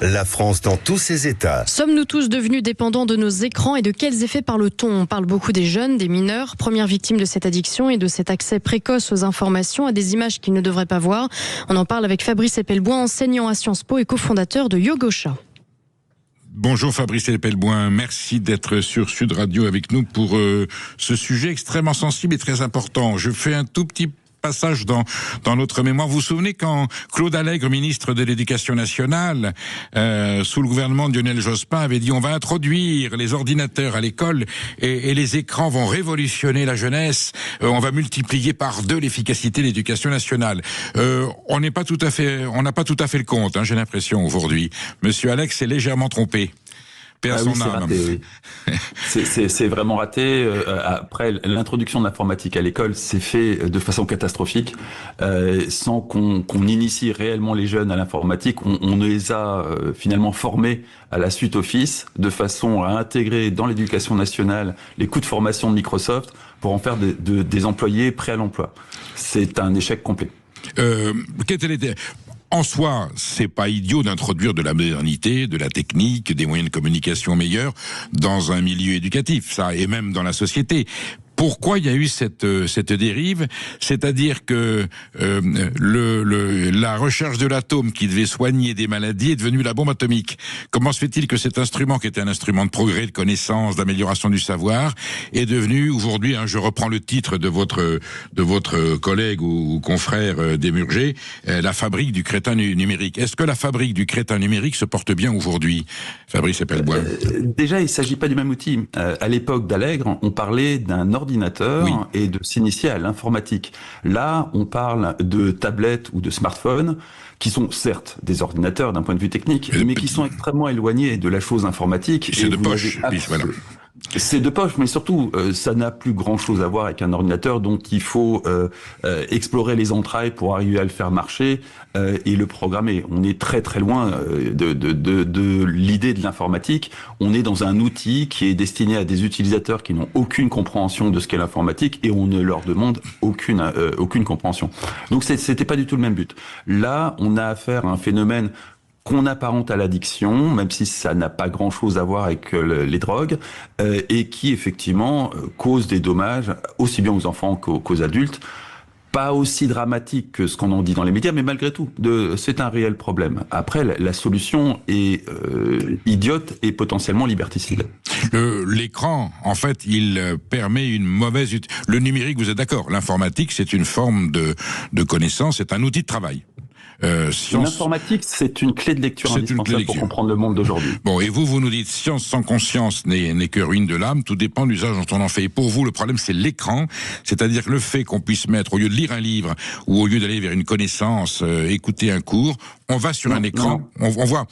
La France dans tous ses états. Sommes-nous tous devenus dépendants de nos écrans, et de quels effets parle-t-on? On parle beaucoup des jeunes, des mineurs, premières victimes de cette addiction et de cet accès précoce aux informations, à des images qu'ils ne devraient pas voir. On en parle avec Fabrice Epelboin, enseignant à Sciences Po et cofondateur de Yogosha. Bonjour Fabrice Epelboin, merci d'être sur Sud Radio avec nous pour ce sujet extrêmement sensible et très important. Je fais un tout petit passage dans notre mémoire. Vous vous souvenez quand Claude Allègre, ministre de l'Éducation nationale, sous le gouvernement de Lionel Jospin, avait dit on va introduire les ordinateurs à l'école et les écrans vont révolutionner la jeunesse, on va multiplier par 2 l'efficacité de l'Éducation nationale. On n'a pas tout à fait le compte, j'ai l'impression aujourd'hui. Monsieur Allègre s'est légèrement trompé. Paix à son âme. Raté, oui. C'est vraiment raté. Après, l'introduction de l'informatique à l'école s'est fait de façon catastrophique, sans qu'on initie réellement les jeunes à l'informatique. On les a finalement formés à la suite Office, de façon à intégrer dans l'éducation nationale les coûts de formation de Microsoft pour en faire des employés prêts à l'emploi. C'est un échec complet. En soi, c'est pas idiot d'introduire de la modernité, de la technique, des moyens de communication meilleurs dans un milieu éducatif, ça, et même dans la société. Pourquoi il y a eu cette dérive? C'est-à-dire que la recherche de l'atome qui devait soigner des maladies est devenue la bombe atomique. Comment se fait-il que cet instrument, qui était un instrument de progrès, de connaissance, d'amélioration du savoir, est devenu aujourd'hui, je reprends le titre de votre collègue ou confrère Desmurger, la fabrique du crétin numérique. Est-ce que la fabrique du crétin numérique se porte bien aujourd'hui, Fabrice Epelbois? Déjà, il ne s'agit pas du même outil. À l'époque d'Allègre, on parlait d'un ordinateur et de s'initier à l'informatique. Là, on parle de tablettes ou de smartphones qui sont certes des ordinateurs d'un point de vue technique, mais qui sont extrêmement éloignés de la chose informatique. C'est de poche. Voilà. C'est de poche, mais surtout, ça n'a plus grand-chose à voir avec un ordinateur dont il faut explorer les entrailles pour arriver à le faire marcher et le programmer. On est très très loin de l'idée de l'informatique. On est dans un outil qui est destiné à des utilisateurs qui n'ont aucune compréhension de ce qu'est l'informatique et on ne leur demande aucune compréhension. Donc c'était pas du tout le même but. Là, on a affaire à un phénomène qu'on apparente à l'addiction, même si ça n'a pas grand-chose à voir avec les drogues, et qui effectivement cause des dommages aussi bien aux enfants qu'aux adultes. Pas aussi dramatique que ce qu'on en dit dans les médias, mais malgré tout, c'est un réel problème. Après, la solution est idiote et potentiellement liberticide. L'écran, en fait, il permet une mauvaise... Le numérique, vous êtes d'accord, l'informatique, c'est une forme de connaissance, c'est un outil de travail. L'informatique, c'est une clé de lecture indispensable pour comprendre le monde d'aujourd'hui. Bon, et vous nous dites, science sans conscience n'est que ruine de l'âme, tout dépend de l'usage dont on en fait. Et pour vous, le problème, c'est l'écran, c'est-à-dire que le fait qu'on puisse mettre, au lieu de lire un livre, ou au lieu d'aller vers une connaissance, écouter un cours, on va sur un écran, on voit,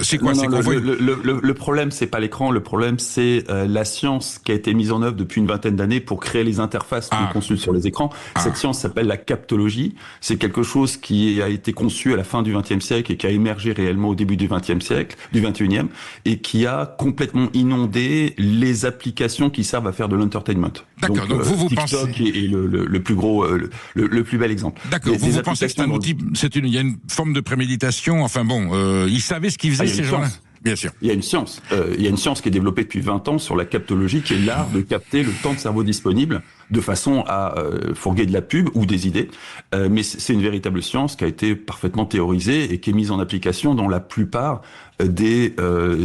c'est quoi, le problème, c'est pas l'écran, le problème, c'est la science qui a été mise en œuvre depuis une vingtaine d'années pour créer les interfaces qu'on consulte sur les écrans. Cette science s'appelle la captologie. C'est quelque chose qui a été conçu à la fin du XXe siècle et qui a émergé réellement au début du XXe siècle, du XXIe, et qui a complètement inondé les applications qui servent à faire de l'entertainment. D'accord. Donc vous TikTok pensez est le plus gros, le plus bel exemple. D'accord. Vous pensez que c'est un outil, il y a une forme de préméditation. Enfin bon, ils savaient ce qu'ils faisaient ces gens-là. Bien sûr. Il y a une science. Il y a une science qui est développée depuis 20 ans sur la captologie, qui est l'art de capter le temps de cerveau disponible de façon à fourguer de la pub ou des idées. Mais c'est une véritable science qui a été parfaitement théorisée et qui est mise en application dans la plupart des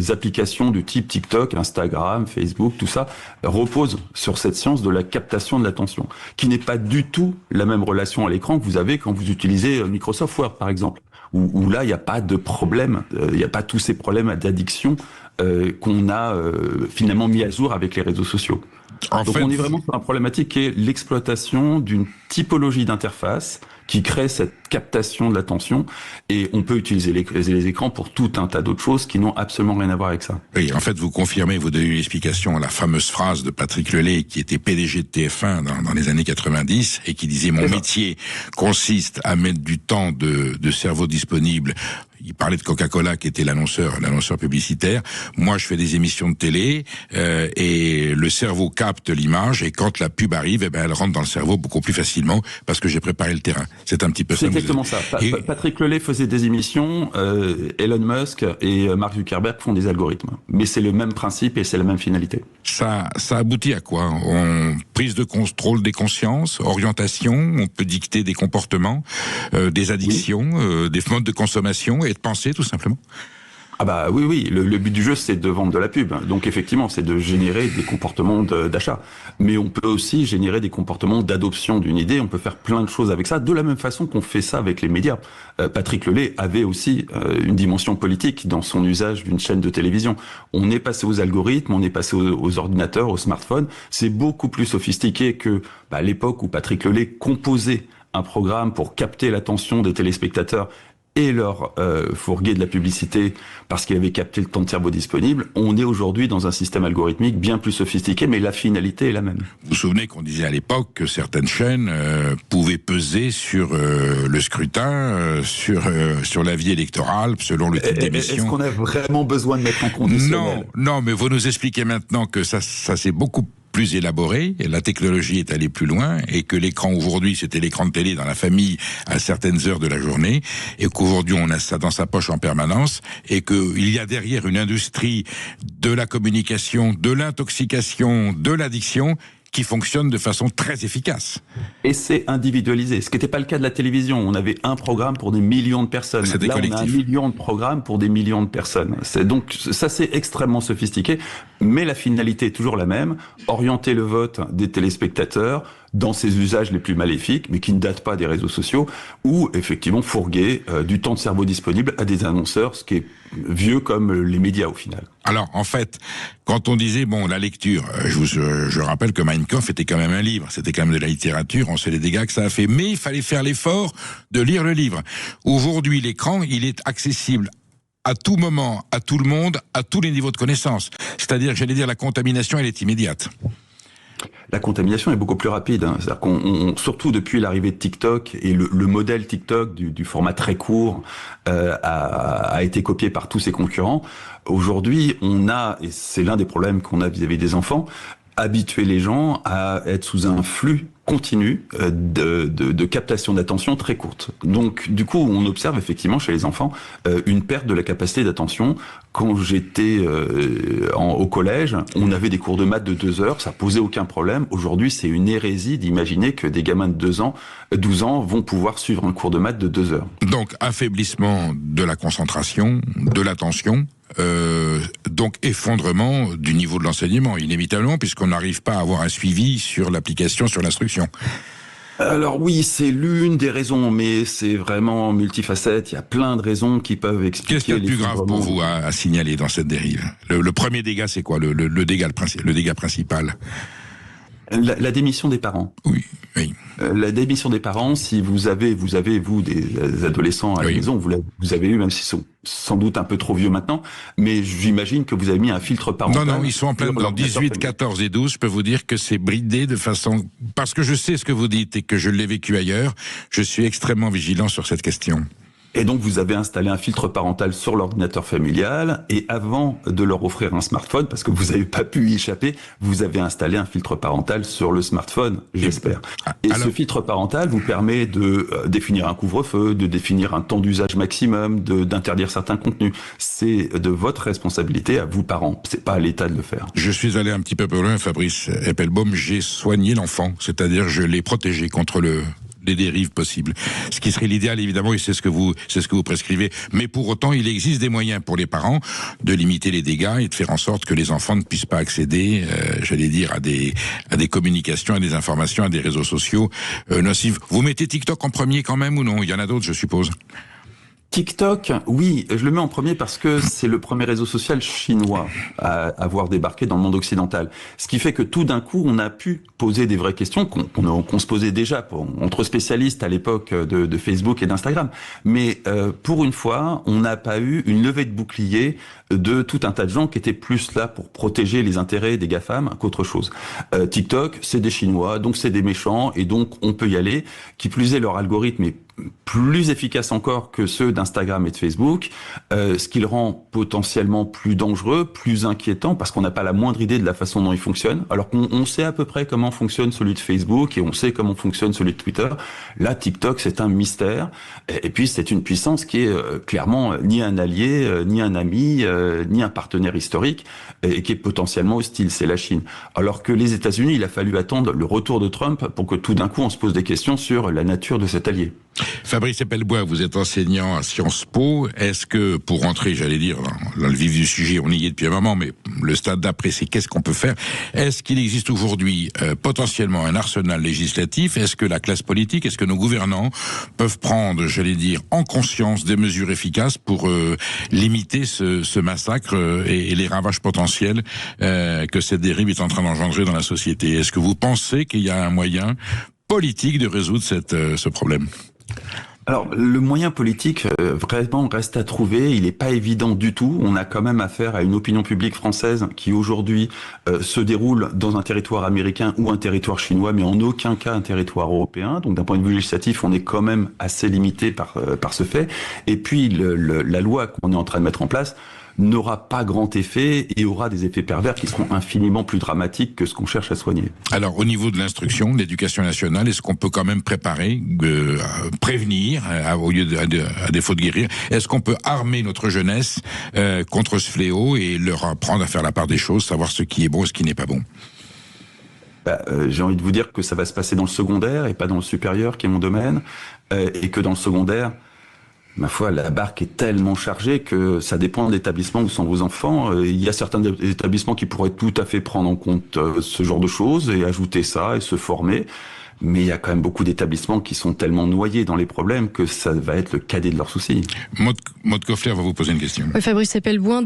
applications du type TikTok, Instagram, Facebook, tout ça repose sur cette science de la captation de l'attention, qui n'est pas du tout la même relation à l'écran que vous avez quand vous utilisez Microsoft Word, par exemple. Où là, il n'y a pas de problème, il n'y a pas tous ces problèmes d'addiction qu'on a finalement mis à jour avec les réseaux sociaux. Donc on est vraiment sur une problématique qui est l'exploitation d'une typologie d'interface qui crée cette captation de l'attention, et on peut utiliser les écrans pour tout un tas d'autres choses qui n'ont absolument rien à voir avec ça. Oui, en fait, vous confirmez, vous donnez une explication à la fameuse phrase de Patrick Lelay, qui était PDG de TF1 dans les années 90, et qui disait « Mon métier consiste à mettre du temps de cerveau disponible ». Il parlait de Coca-Cola, qui était l'annonceur publicitaire. Moi, je fais des émissions de télé, et le cerveau capte l'image, et quand la pub arrive, elle rentre dans le cerveau beaucoup plus facilement, parce que j'ai préparé le terrain. C'est un petit peu ça. C'est exactement ça. Patrick Lelay faisait des émissions, Elon Musk et Mark Zuckerberg font des algorithmes. Mais c'est le même principe et c'est la même finalité. Ça aboutit à quoi? Prise de contrôle des consciences, orientation, on peut dicter des comportements, des addictions, des modes de consommation et de penser, tout simplement. Ah bah oui, le but du jeu, c'est de vendre de la pub. Donc effectivement, c'est de générer des comportements d'achat. Mais on peut aussi générer des comportements d'adoption d'une idée. On peut faire plein de choses avec ça, de la même façon qu'on fait ça avec les médias. Patrick Lelay avait aussi une dimension politique dans son usage d'une chaîne de télévision. On est passé aux algorithmes, on est passé aux ordinateurs, aux smartphones. C'est beaucoup plus sophistiqué que l'époque où Patrick Lelay composait un programme pour capter l'attention des téléspectateurs et leur fourguer de la publicité parce qu'ils avaient capté le temps de cerveau disponible, on est aujourd'hui dans un système algorithmique bien plus sophistiqué, mais la finalité est la même. Vous vous souvenez qu'on disait à l'époque que certaines chaînes pouvaient peser sur le scrutin, sur la vie électorale, selon le type d'émission. Est-ce qu'on a vraiment besoin de mettre en conditionnel ? Non, mais vous nous expliquez maintenant que ça c'est beaucoup plus élaboré, et la technologie est allée plus loin, et que l'écran aujourd'hui, c'était l'écran de télé dans la famille à certaines heures de la journée, et qu'aujourd'hui on a ça dans sa poche en permanence, et qu'il y a derrière une industrie de la communication, de l'intoxication, de l'addiction, qui fonctionne de façon très efficace. Et c'est individualisé, ce qui n'était pas le cas de la télévision. On avait un programme pour des millions de personnes. C'était Là, collectif. on a 1 million de programmes pour des millions de personnes. Donc ça, c'est extrêmement sophistiqué, mais la finalité est toujours la même, orienter le vote des téléspectateurs dans ses usages les plus maléfiques, mais qui ne datent pas des réseaux sociaux, ou effectivement fourguer du temps de cerveau disponible à des annonceurs, ce qui est vieux comme les médias au final. Alors, en fait, quand on disait, bon, la lecture, je rappelle que Mein Kampf était quand même un livre, c'était quand même de la littérature, on sait les dégâts que ça a fait, mais il fallait faire l'effort de lire le livre. Aujourd'hui, l'écran, il est accessible à tout moment, à tout le monde, à tous les niveaux de connaissance. C'est-à-dire, j'allais dire, la contamination, elle est immédiate. La contamination est beaucoup plus rapide. C'est-à-dire surtout depuis l'arrivée de TikTok et le modèle TikTok du format très court a été copié par tous ses concurrents. Aujourd'hui, on a, et c'est l'un des problèmes qu'on a vis-à-vis des enfants, habituer les gens à être sous un flux continu de captation d'attention très courte. Donc, du coup, on observe effectivement chez les enfants une perte de la capacité d'attention. Quand j'étais au collège, on avait des cours de maths de 2 heures, ça posait aucun problème. Aujourd'hui, c'est une hérésie d'imaginer que des gamins de 12 ans vont pouvoir suivre un cours de maths de 2 heures. Donc, affaiblissement de la concentration, de l'attention, donc effondrement du niveau de l'enseignement, inévitablement, puisqu'on n'arrive pas à avoir un suivi sur l'application, sur l'instruction. Alors oui, c'est l'une des raisons, mais c'est vraiment multifacette. Il y a plein de raisons qui peuvent expliquer. Qu'est-ce qu'il y a de plus grave pour vous à signaler dans cette dérive ? Le premier dégât, c'est quoi ? Le dégât principal ? La démission des parents. Oui. La démission des parents, si vous avez vous des adolescents à la maison, vous avez eu, même s'ils sont sans doute un peu trop vieux maintenant, mais j'imagine que vous avez mis un filtre parental. Non, ils sont en plein dans 18, 14 et 12. Je peux vous dire que c'est bridé de façon... Parce que je sais ce que vous dites et que je l'ai vécu ailleurs, je suis extrêmement vigilant sur cette question. Et donc, vous avez installé un filtre parental sur l'ordinateur familial, et avant de leur offrir un smartphone, parce que vous n'avez pas pu y échapper, vous avez installé un filtre parental sur le smartphone, j'espère. Ce filtre parental vous permet de définir un couvre-feu, de définir un temps d'usage maximum, d'interdire certains contenus. C'est de votre responsabilité à vous, parents. C'est pas à l'État de le faire. Je suis allé un petit peu plus loin, Fabrice Eppelbaum. J'ai soigné l'enfant, c'est-à-dire je l'ai protégé contre les dérives possibles. Ce qui serait l'idéal, évidemment, et c'est ce que vous prescrivez. Mais pour autant, il existe des moyens pour les parents de limiter les dégâts et de faire en sorte que les enfants ne puissent pas accéder, à des communications, à des informations, à des réseaux sociaux nocifs. Vous mettez TikTok en premier quand même ou non ? Il y en a d'autres, je suppose. TikTok, oui, je le mets en premier parce que c'est le premier réseau social chinois à avoir débarqué dans le monde occidental. Ce qui fait que tout d'un coup, on a pu poser des vraies questions qu'on se posait déjà entre spécialistes à l'époque de Facebook et d'Instagram. Mais pour une fois, on n'a pas eu une levée de bouclier de tout un tas de gens qui étaient plus là pour protéger les intérêts des GAFAM qu'autre chose. TikTok, c'est des Chinois, donc c'est des méchants, et donc on peut y aller. Qui plus est, leur algorithme est plus efficace encore que ceux d'Instagram et de Facebook, ce qui le rend potentiellement plus dangereux, plus inquiétant, parce qu'on n'a pas la moindre idée de la façon dont il fonctionne, alors qu'on sait à peu près comment fonctionne celui de Facebook, et on sait comment fonctionne celui de Twitter. Là, TikTok, c'est un mystère, et puis c'est une puissance qui est clairement ni un allié, ni un ami, ni un partenaire historique, et qui est potentiellement hostile, c'est la Chine. Alors que les États-Unis, il a fallu attendre le retour de Trump pour que tout d'un coup on se pose des questions sur la nature de cet allié. Fabrice Eppelbois, vous êtes enseignant à Sciences Po. Est-ce que, pour rentrer, j'allais dire, dans le vif du sujet, on y est depuis un moment, mais le stade d'après, c'est qu'est-ce qu'on peut faire? Est-ce qu'il existe aujourd'hui potentiellement un arsenal législatif? Est-ce que la classe politique, est-ce que nos gouvernants peuvent prendre, j'allais dire, en conscience des mesures efficaces pour limiter ce massacre et les ravages potentiels que cette dérive est en train d'engendrer dans la société? Est-ce que vous pensez qu'il y a un moyen politique de résoudre ce problème? Alors, le moyen politique, vraiment, reste à trouver. Il n'est pas évident du tout. On a quand même affaire à une opinion publique française qui, aujourd'hui, se déroule dans un territoire américain ou un territoire chinois, mais en aucun cas un territoire européen. Donc, d'un point de vue législatif, on est quand même assez limité par ce fait. Et puis, la loi qu'on est en train de mettre en place n'aura pas grand effet et aura des effets pervers qui seront infiniment plus dramatiques que ce qu'on cherche à soigner. Alors, au niveau de l'instruction, de l'éducation nationale, est-ce qu'on peut quand même préparer, prévenir, au lieu à défaut de guérir, est-ce qu'on peut armer notre jeunesse contre ce fléau et leur apprendre à faire la part des choses, savoir ce qui est bon et ce qui n'est pas bon? J'ai envie de vous dire que ça va se passer dans le secondaire et pas dans le supérieur, qui est mon domaine, et que dans le secondaire, ma foi, la barque est tellement chargée que ça dépend de l'établissement où sont vos enfants. Il y a certains établissements qui pourraient tout à fait prendre en compte ce genre de choses et ajouter ça et se former. Mais il y a quand même beaucoup d'établissements qui sont tellement noyés dans les problèmes que ça va être le cadet de leurs soucis. Maud Koffler va vous poser une question. Oui, Fabrice Epelboin,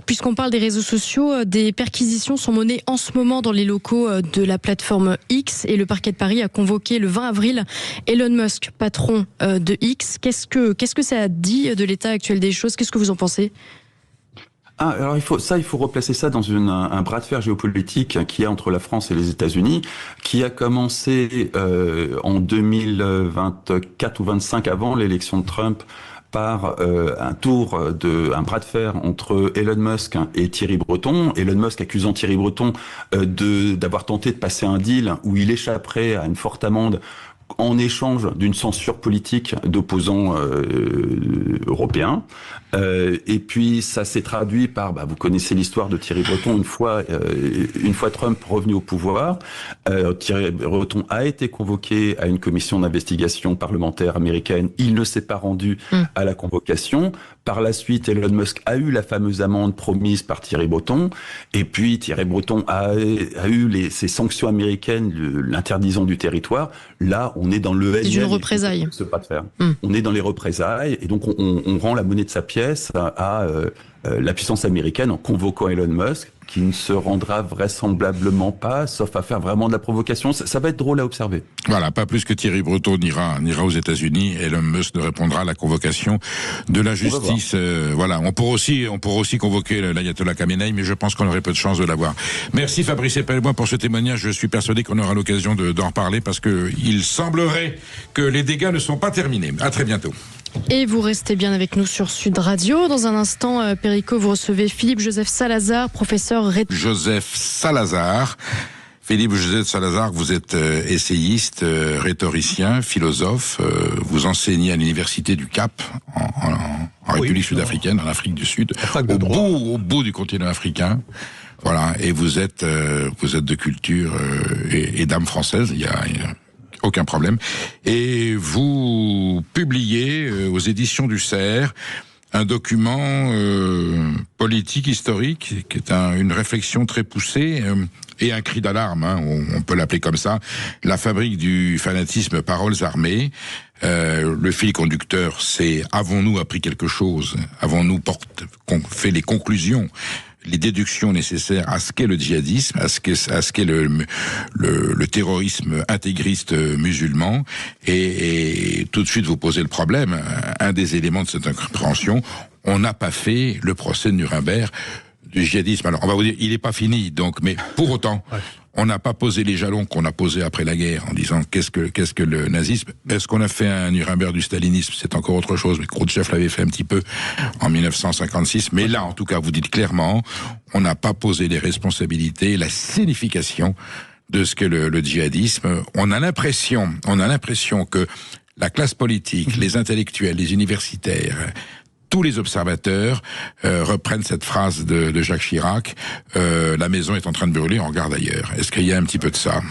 puisqu'on parle des réseaux sociaux, des perquisitions sont menées en ce moment dans les locaux de la plateforme X et le parquet de Paris a convoqué le 20 avril Elon Musk, patron de X. Qu'est-ce que ça dit de l'état actuel des choses? Qu'est-ce que vous en pensez? Alors il faut replacer ça dans un bras de fer géopolitique qu'il y a entre la France et les États-Unis, qui a commencé en 2024 ou 25 avant l'élection de Trump par un bras de fer entre Elon Musk et Thierry Breton. Elon Musk accusant Thierry Breton d'avoir tenté de passer un deal où il échapperait à une forte amende en échange d'une censure politique d'opposants européens. Et puis ça s'est traduit par, vous connaissez l'histoire de Thierry Breton, une fois Trump revenu au pouvoir, Thierry Breton a été convoqué à une commission d'investigation parlementaire américaine, il ne s'est pas rendu à la convocation. Par la suite, Elon Musk a eu la fameuse amende promise par Thierry Breton, et puis Thierry Breton a eu ces sanctions américaines, l'interdisant du territoire. Là, on est dans le une représaille. On est dans les représailles, et donc on rend la monnaie de sa pièce à la puissance américaine en convoquant Elon Musk, qui ne se rendra vraisemblablement pas, sauf à faire vraiment de la provocation. Ça va être drôle à observer. Voilà, pas plus que Thierry Breton n'ira aux États-Unis. Elon Musk ne répondra à la convocation de la justice. Voilà, on pourra aussi convoquer l'ayatollah Khamenei, mais je pense qu'on aurait peu de chance de l'avoir. Merci Fabrice Epelboin pour ce témoignage. Je suis persuadé qu'on aura l'occasion d'en reparler parce que il semblerait que les dégâts ne sont pas terminés. À très bientôt. Et vous restez bien avec nous sur Sud Radio. Dans un instant, Perico, vous recevez Philippe-Joseph Salazar, professeur... Joseph Salazar, vous êtes essayiste, rhétoricien, philosophe. Vous enseignez à l'université du Cap, en République sud-africaine, en Afrique du Sud, au bout du continent africain. Voilà, et vous êtes de culture et d'âme française. Il y a aucun problème. Et vous publiez aux éditions du CERF un document politique, historique, qui est une réflexion très poussée et un cri d'alarme, on peut l'appeler comme ça, la fabrique du fanatisme, paroles armées. Le fil conducteur, c'est avons-nous appris quelque chose? Avons-nous fait les conclusions, les déductions nécessaires à ce qu'est le djihadisme, à ce qu'est le terrorisme intégriste musulman, et tout de suite vous posez le problème. Un des éléments de cette incompréhension, on n'a pas fait le procès de Nuremberg du djihadisme. Alors on va vous dire, il n'est pas fini, donc, mais pour autant, on n'a pas posé les jalons qu'on a posés après la guerre en disant qu'est-ce que le nazisme. Est-ce qu'on a fait un Nuremberg du stalinisme? C'est encore autre chose, mais Khrouchtchev l'avait fait un petit peu en 1956. Mais là, en tout cas, vous dites clairement, on n'a pas posé les responsabilités, la signification de ce que le djihadisme. On a l'impression que la classe politique, les intellectuels, les universitaires, tous les observateurs reprennent cette phrase de Jacques Chirac, la maison est en train de brûler, on regarde ailleurs. Est-ce qu'il y a un petit peu de ça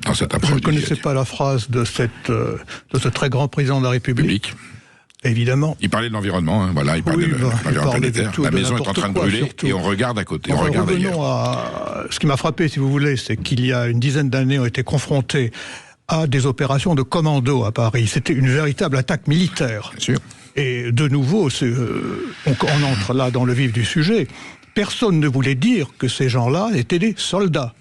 dans cette approche? Je ne connaissais pas la phrase de ce très grand président de la République. Évidemment. Il parlait de l'environnement, voilà, il parlait de l'environnement planétaire. La maison est en train de brûler surtout. Et on regarde à côté, on regarde ailleurs. Revenons à ce qui m'a frappé, si vous voulez, c'est qu'il y a une dizaine d'années, on était confrontés à des opérations de commando à Paris. C'était une véritable attaque militaire. Bien sûr. Et de nouveau, on entre là dans le vif du sujet. Personne ne voulait dire que ces gens-là étaient des soldats.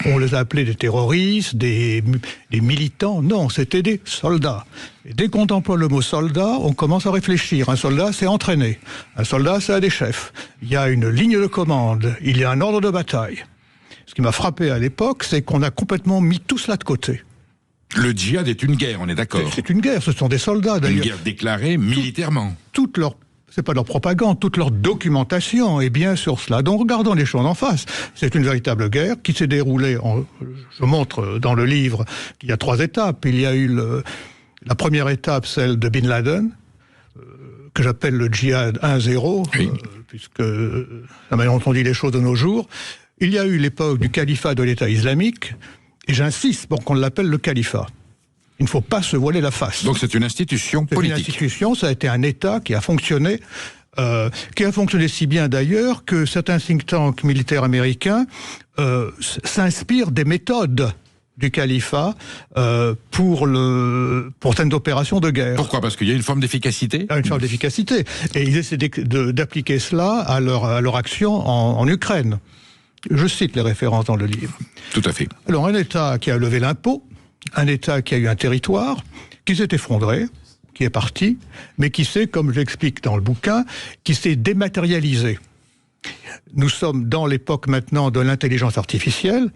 On les a appelés des terroristes, des militants. Non, c'était des soldats. Et dès qu'on emploie le mot soldat, on commence à réfléchir. Un soldat, c'est entraîné. Un soldat, c'est des chefs. Il y a une ligne de commande. Il y a un ordre de bataille. Ce qui m'a frappé à l'époque, c'est qu'on a complètement mis tout cela de côté. Le djihad est une guerre, on est d'accord. C'est une guerre, ce sont des soldats d'ailleurs. Une guerre déclarée militairement. C'est pas leur propagande, toute leur documentation est bien sur cela. Donc regardons les choses en face. C'est une véritable guerre qui s'est déroulée, je montre dans le livre, il y a 3 étapes. Il y a eu la première étape, celle de Bin Laden, que j'appelle le djihad 1-0, oui. Puisque la manière dont on dit les choses de nos jours. Il y a eu l'époque du califat de l'État islamique, et j'insiste pour qu'on l'appelle le califat. Il ne faut pas se voiler la face. Donc c'est une institution politique. C'est une institution, ça a été un État qui a fonctionné si bien d'ailleurs que certains think tanks militaires américains s'inspirent des méthodes du califat pour certaines opérations de guerre. Pourquoi ? Parce qu'il y a une forme d'efficacité ? Une forme d'efficacité. Et ils essaient d'appliquer cela à leur action en Ukraine. Je cite les références dans le livre. Tout à fait. Alors, un État qui a levé l'impôt, un État qui a eu un territoire, qui s'est effondré, qui est parti, mais qui s'est, comme je l'explique dans le bouquin, qui s'est dématérialisé. Nous sommes dans l'époque maintenant de l'intelligence artificielle,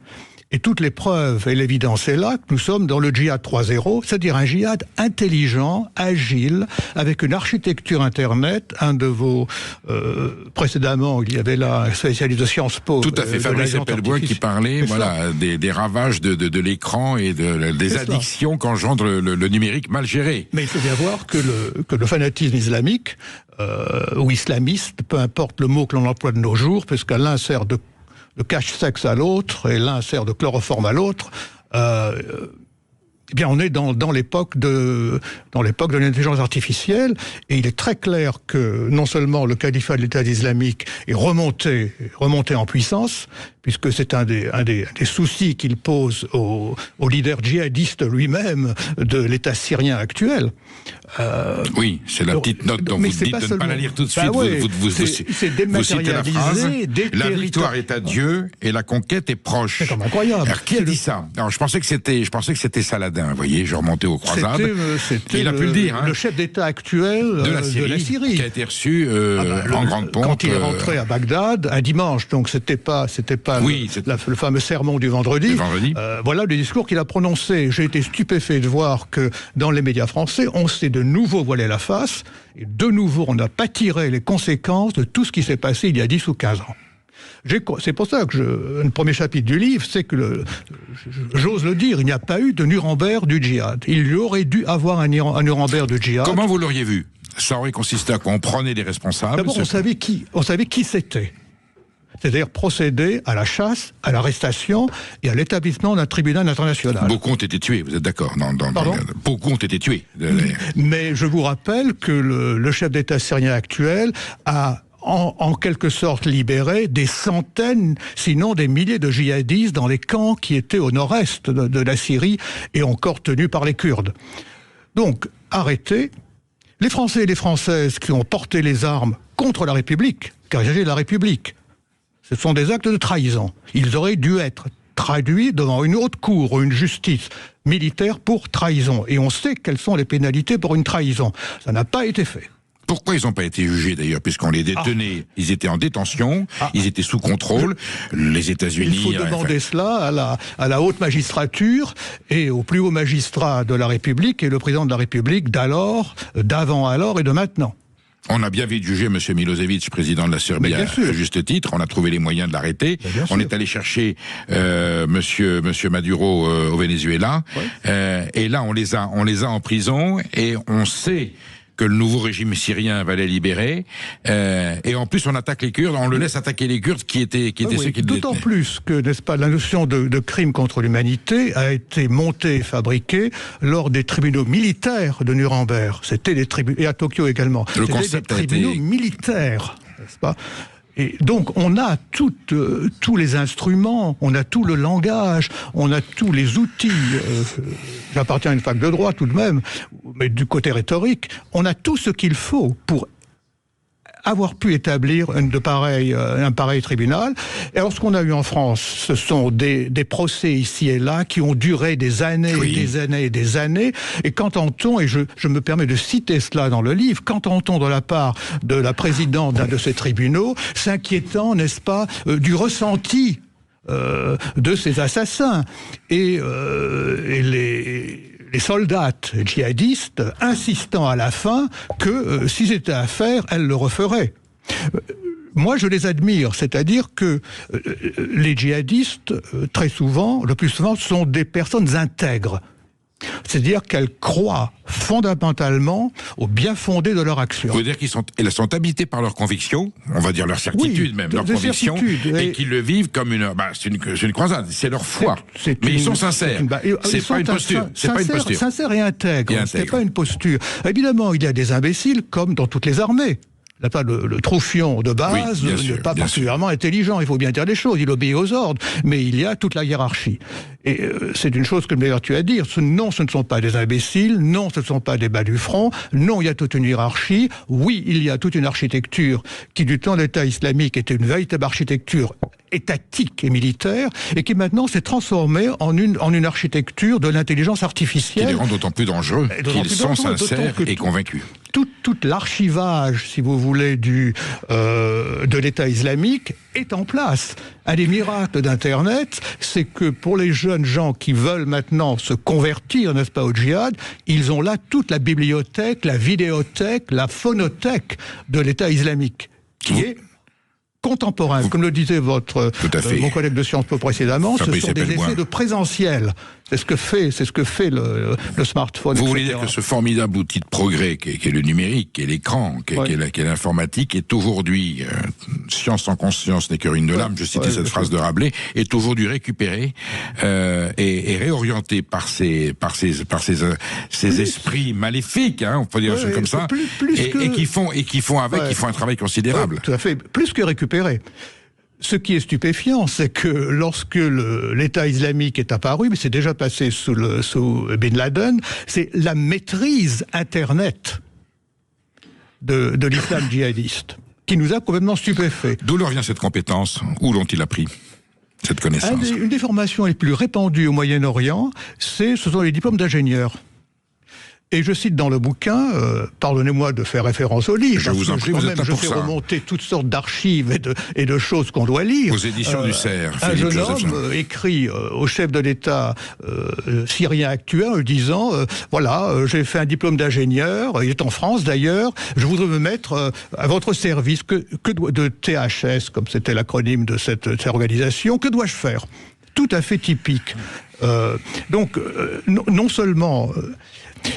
et toutes les preuves et l'évidence est là que nous sommes dans le djihad 3.0, c'est-à-dire un djihad intelligent, agile, avec une architecture Internet. Un de vos précédemment, il y avait là un spécialiste de Sciences Po. Tout à fait, Fabrice Epelbois qui parlait des ravages de l'écran et des addictions qu'engendre le numérique mal géré. Mais il faut bien voir que le fanatisme islamique ou islamiste, peu importe le mot que l'on emploie de nos jours, parce qu'à l'un sert de cache-sexe à l'autre, et l'un sert de chloroforme à l'autre, eh bien on est dans l'époque de l'intelligence artificielle, et il est très clair que non seulement le califat de l'État islamique est remonté en puissance, puisque c'est un des soucis qu'il pose au leader djihadiste lui-même de l'État syrien actuel. Oui, c'est la petite note dont vous dites de ne pas la lire tout de suite. Vous citez la phrase « La victoire est à Dieu et la conquête est proche ». C'est comme incroyable. Alors, qui a dit ça ? Alors, je pensais que c'était Saladin, vous voyez, je remontais aux croisades. Il a pu le dire. Le chef d'État actuel de la Syrie. Qui a été reçu en grande pompe. Quand il est rentré à Bagdad, un dimanche, donc c'était pas le fameux sermon du vendredi. Voilà le discours qu'il a prononcé. J'ai été stupéfait de voir que dans les médias français, on s'est de nouveau voilé la face, et de nouveau on n'a pas tiré les conséquences de tout ce qui s'est passé il y a 10 ou 15 ans. C'est pour ça que le premier chapitre du livre, c'est que, j'ose le dire, il n'y a pas eu de Nuremberg du djihad. Il y aurait dû avoir un Nuremberg du djihad. Comment vous l'auriez vu ? Ça aurait consisté à quoi ? On prenait les responsables. D'abord, on savait qui c'était. C'est-à-dire procéder à la chasse, à l'arrestation et à l'établissement d'un tribunal international. Beaucoup ont été tués, vous êtes d'accord ? Beaucoup ont été tués. Mais je vous rappelle que le chef d'État syrien actuel a en quelque sorte libéré des centaines, sinon des milliers de djihadistes dans les camps qui étaient au nord-est de la Syrie et encore tenus par les Kurdes. Donc, arrêtez les Français et les Françaises qui ont porté les armes contre la République, car il s'agit de la République. Ce sont des actes de trahison. Ils auraient dû être traduits devant une haute cour ou une justice militaire pour trahison. Et on sait quelles sont les pénalités pour une trahison. Ça n'a pas été fait. Pourquoi ils n'ont pas été jugés d'ailleurs, puisqu'on les détenait, ils étaient en détention, ils étaient sous contrôle, les États-Unis... Il faut demander cela à la haute magistrature et au plus haut magistrat de la République et le président de la République d'avant alors et de maintenant. On a bien vite jugé M. Milosevic, président de la Serbie, à juste titre. On a trouvé les moyens de l'arrêter. On est allé chercher Monsieur Maduro au Venezuela. Ouais. Et là, on les a en prison et on sait que le nouveau régime syrien va les libérer. Et en plus, on attaque les Kurdes, on le laisse attaquer les Kurdes qui étaient ceux qui le d'autant plus que, n'est-ce pas, la notion de crime contre l'humanité a été montée et fabriquée lors des tribunaux militaires de Nuremberg. C'était des tribunaux, et à Tokyo également. Le concept des tribunaux militaires, n'est-ce pas ? Et donc, on a tous les instruments, on a tout le langage, on a tous les outils. J'appartiens à une fac de droit tout de même, mais du côté rhétorique, on a tout ce qu'il faut pour avoir pu établir un pareil tribunal. Et alors, ce qu'on a eu en France, ce sont des procès ici et là qui ont duré des années et des années et des années. Et qu'entend-on, et je me permets de citer cela dans le livre, qu'entend-on de la part de la présidente d'un de ces tribunaux, s'inquiétant, n'est-ce pas, du ressenti de ces assassins. Et les soldats djihadistes insistant à la fin que si c'était à faire, elles le referaient. Moi, je les admire, c'est-à-dire que les djihadistes, très souvent, le plus souvent, sont des personnes intègres. C'est-à-dire qu'elles croient fondamentalement au bien fondé de leur action. Vous dire qu'elles sont habitées par leurs convictions, on va dire leur certitude même, leurs convictions, et qu'ils le vivent comme c'est une croisade, c'est leur foi. Mais ils sont sincères. C'est pas une posture. Sincères et intègres. C'est pas une posture. Évidemment, il y a des imbéciles comme dans toutes les armées. Là, pas le troufion de base n'est pas particulièrement intelligent, il faut bien dire les choses, il obéit aux ordres, mais il y a toute la hiérarchie. Et c'est une chose que je m'évertue à dire, non, ce ne sont pas des imbéciles, non, ce ne sont pas des bas du front, non, il y a toute une hiérarchie, oui, il y a toute une architecture qui, du temps de l'État islamique, était une véritable architecture étatique et militaire, et qui maintenant s'est transformée en une architecture de l'intelligence artificielle. Qui les rend d'autant plus dangereux qu'ils sont sincères et convaincus. Tout l'archivage, si vous voulez, de l'État islamique est en place. Un des miracles d'Internet, c'est que pour les jeunes gens qui veulent maintenant se convertir, n'est-ce pas, au djihad, ils ont là toute la bibliothèque, la vidéothèque, la phonothèque de l'État islamique, qui est contemporain. Comme le disait mon collègue de Sciences Po précédemment, ce sont des effets de présentiel. C'est ce que fait le smartphone. Vous voulez dire que ce formidable outil de progrès qu'est le numérique, qu'est l'écran, qu'est l'informatique, est aujourd'hui, science sans conscience n'est que ruine de l'âme, je citais cette phrase de Rabelais, est aujourd'hui récupéré et réorienté par ces esprits maléfiques, on peut dire ça comme ça, et qui font un travail considérable. Tout à fait, plus que récupéré. Ce qui est stupéfiant, c'est que lorsque l'État islamique est apparu, mais c'est déjà passé sous Bin Laden, c'est la maîtrise Internet de l'islam djihadiste qui nous a complètement stupéfaits. D'où leur vient cette compétence? Où l'ont-ils appris cette connaissance? Une des formations les plus répandues au Moyen-Orient, ce sont les diplômes d'ingénieurs. Et je cite dans le bouquin, pardonnez-moi de faire référence au livre, je vous en prie, vous êtes là pour ça. Je fais remonter toutes sortes d'archives et de choses qu'on doit lire. Aux éditions du CERF. Un jeune homme écrit au chef de l'État syrien actuel en lui disant voilà, j'ai fait un diplôme d'ingénieur, il est en France d'ailleurs, je voudrais me mettre à votre service de THS, comme c'était l'acronyme de cette organisation, que dois-je faire? Tout à fait typique. Donc, non seulement...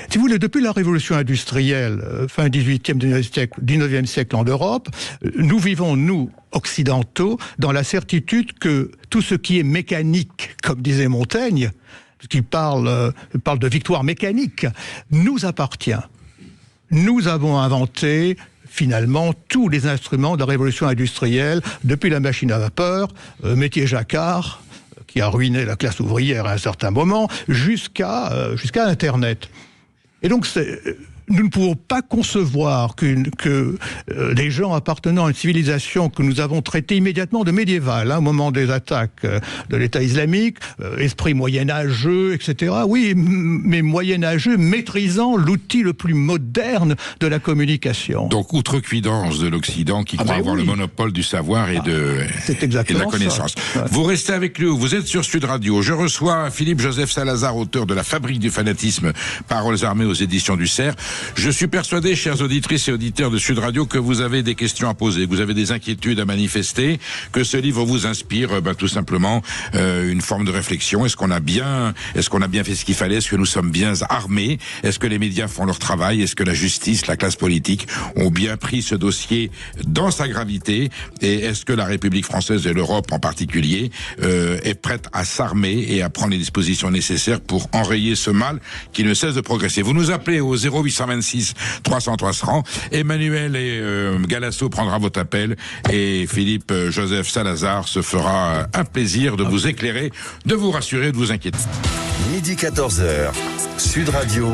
si vous voulez, depuis la révolution industrielle, fin 19e siècle en Europe, nous vivons, nous, occidentaux, dans la certitude que tout ce qui est mécanique, comme disait Montaigne, qui parle de victoire mécanique, nous appartient. Nous avons inventé finalement tous les instruments de la révolution industrielle, depuis la machine à vapeur, métier jacquard, qui a ruiné la classe ouvrière à un certain moment, jusqu'à Internet. Et donc, nous ne pouvons pas concevoir que des gens appartenant à une civilisation que nous avons traitée immédiatement de médiévale, au moment des attaques de l'État islamique, esprit moyenâgeux, etc. Oui, mais moyenâgeux, maîtrisant l'outil le plus moderne de la communication. Donc, outrecuidance de l'Occident qui croit avoir le monopole du savoir et de la connaissance. Ça. Vous restez avec nous, vous êtes sur Sud Radio. Je reçois Philippe-Joseph Salazar, auteur de La Fabrique du fanatisme, Paroles armées aux éditions du CERF. Je suis persuadé, chères auditrices et auditeurs de Sud Radio, que vous avez des questions à poser, que vous avez des inquiétudes à manifester, que ce livre vous inspire tout simplement une forme de réflexion. Est-ce qu'on a bien fait ce qu'il fallait? Est-ce que nous sommes bien armés? Est-ce que les médias font leur travail? Est-ce que la justice, la classe politique ont bien pris ce dossier dans sa gravité? Et est-ce que la République française et l'Europe en particulier est prête à s'armer et à prendre les dispositions nécessaires pour enrayer ce mal qui ne cesse de progresser? Vous nous appelez au 0826 300 300. Emmanuel et Galasso prendra votre appel et Philippe-Joseph Salazar se fera un plaisir de vous éclairer, de vous rassurer, de vous inquiéter. Midi 14h, Sud Radio,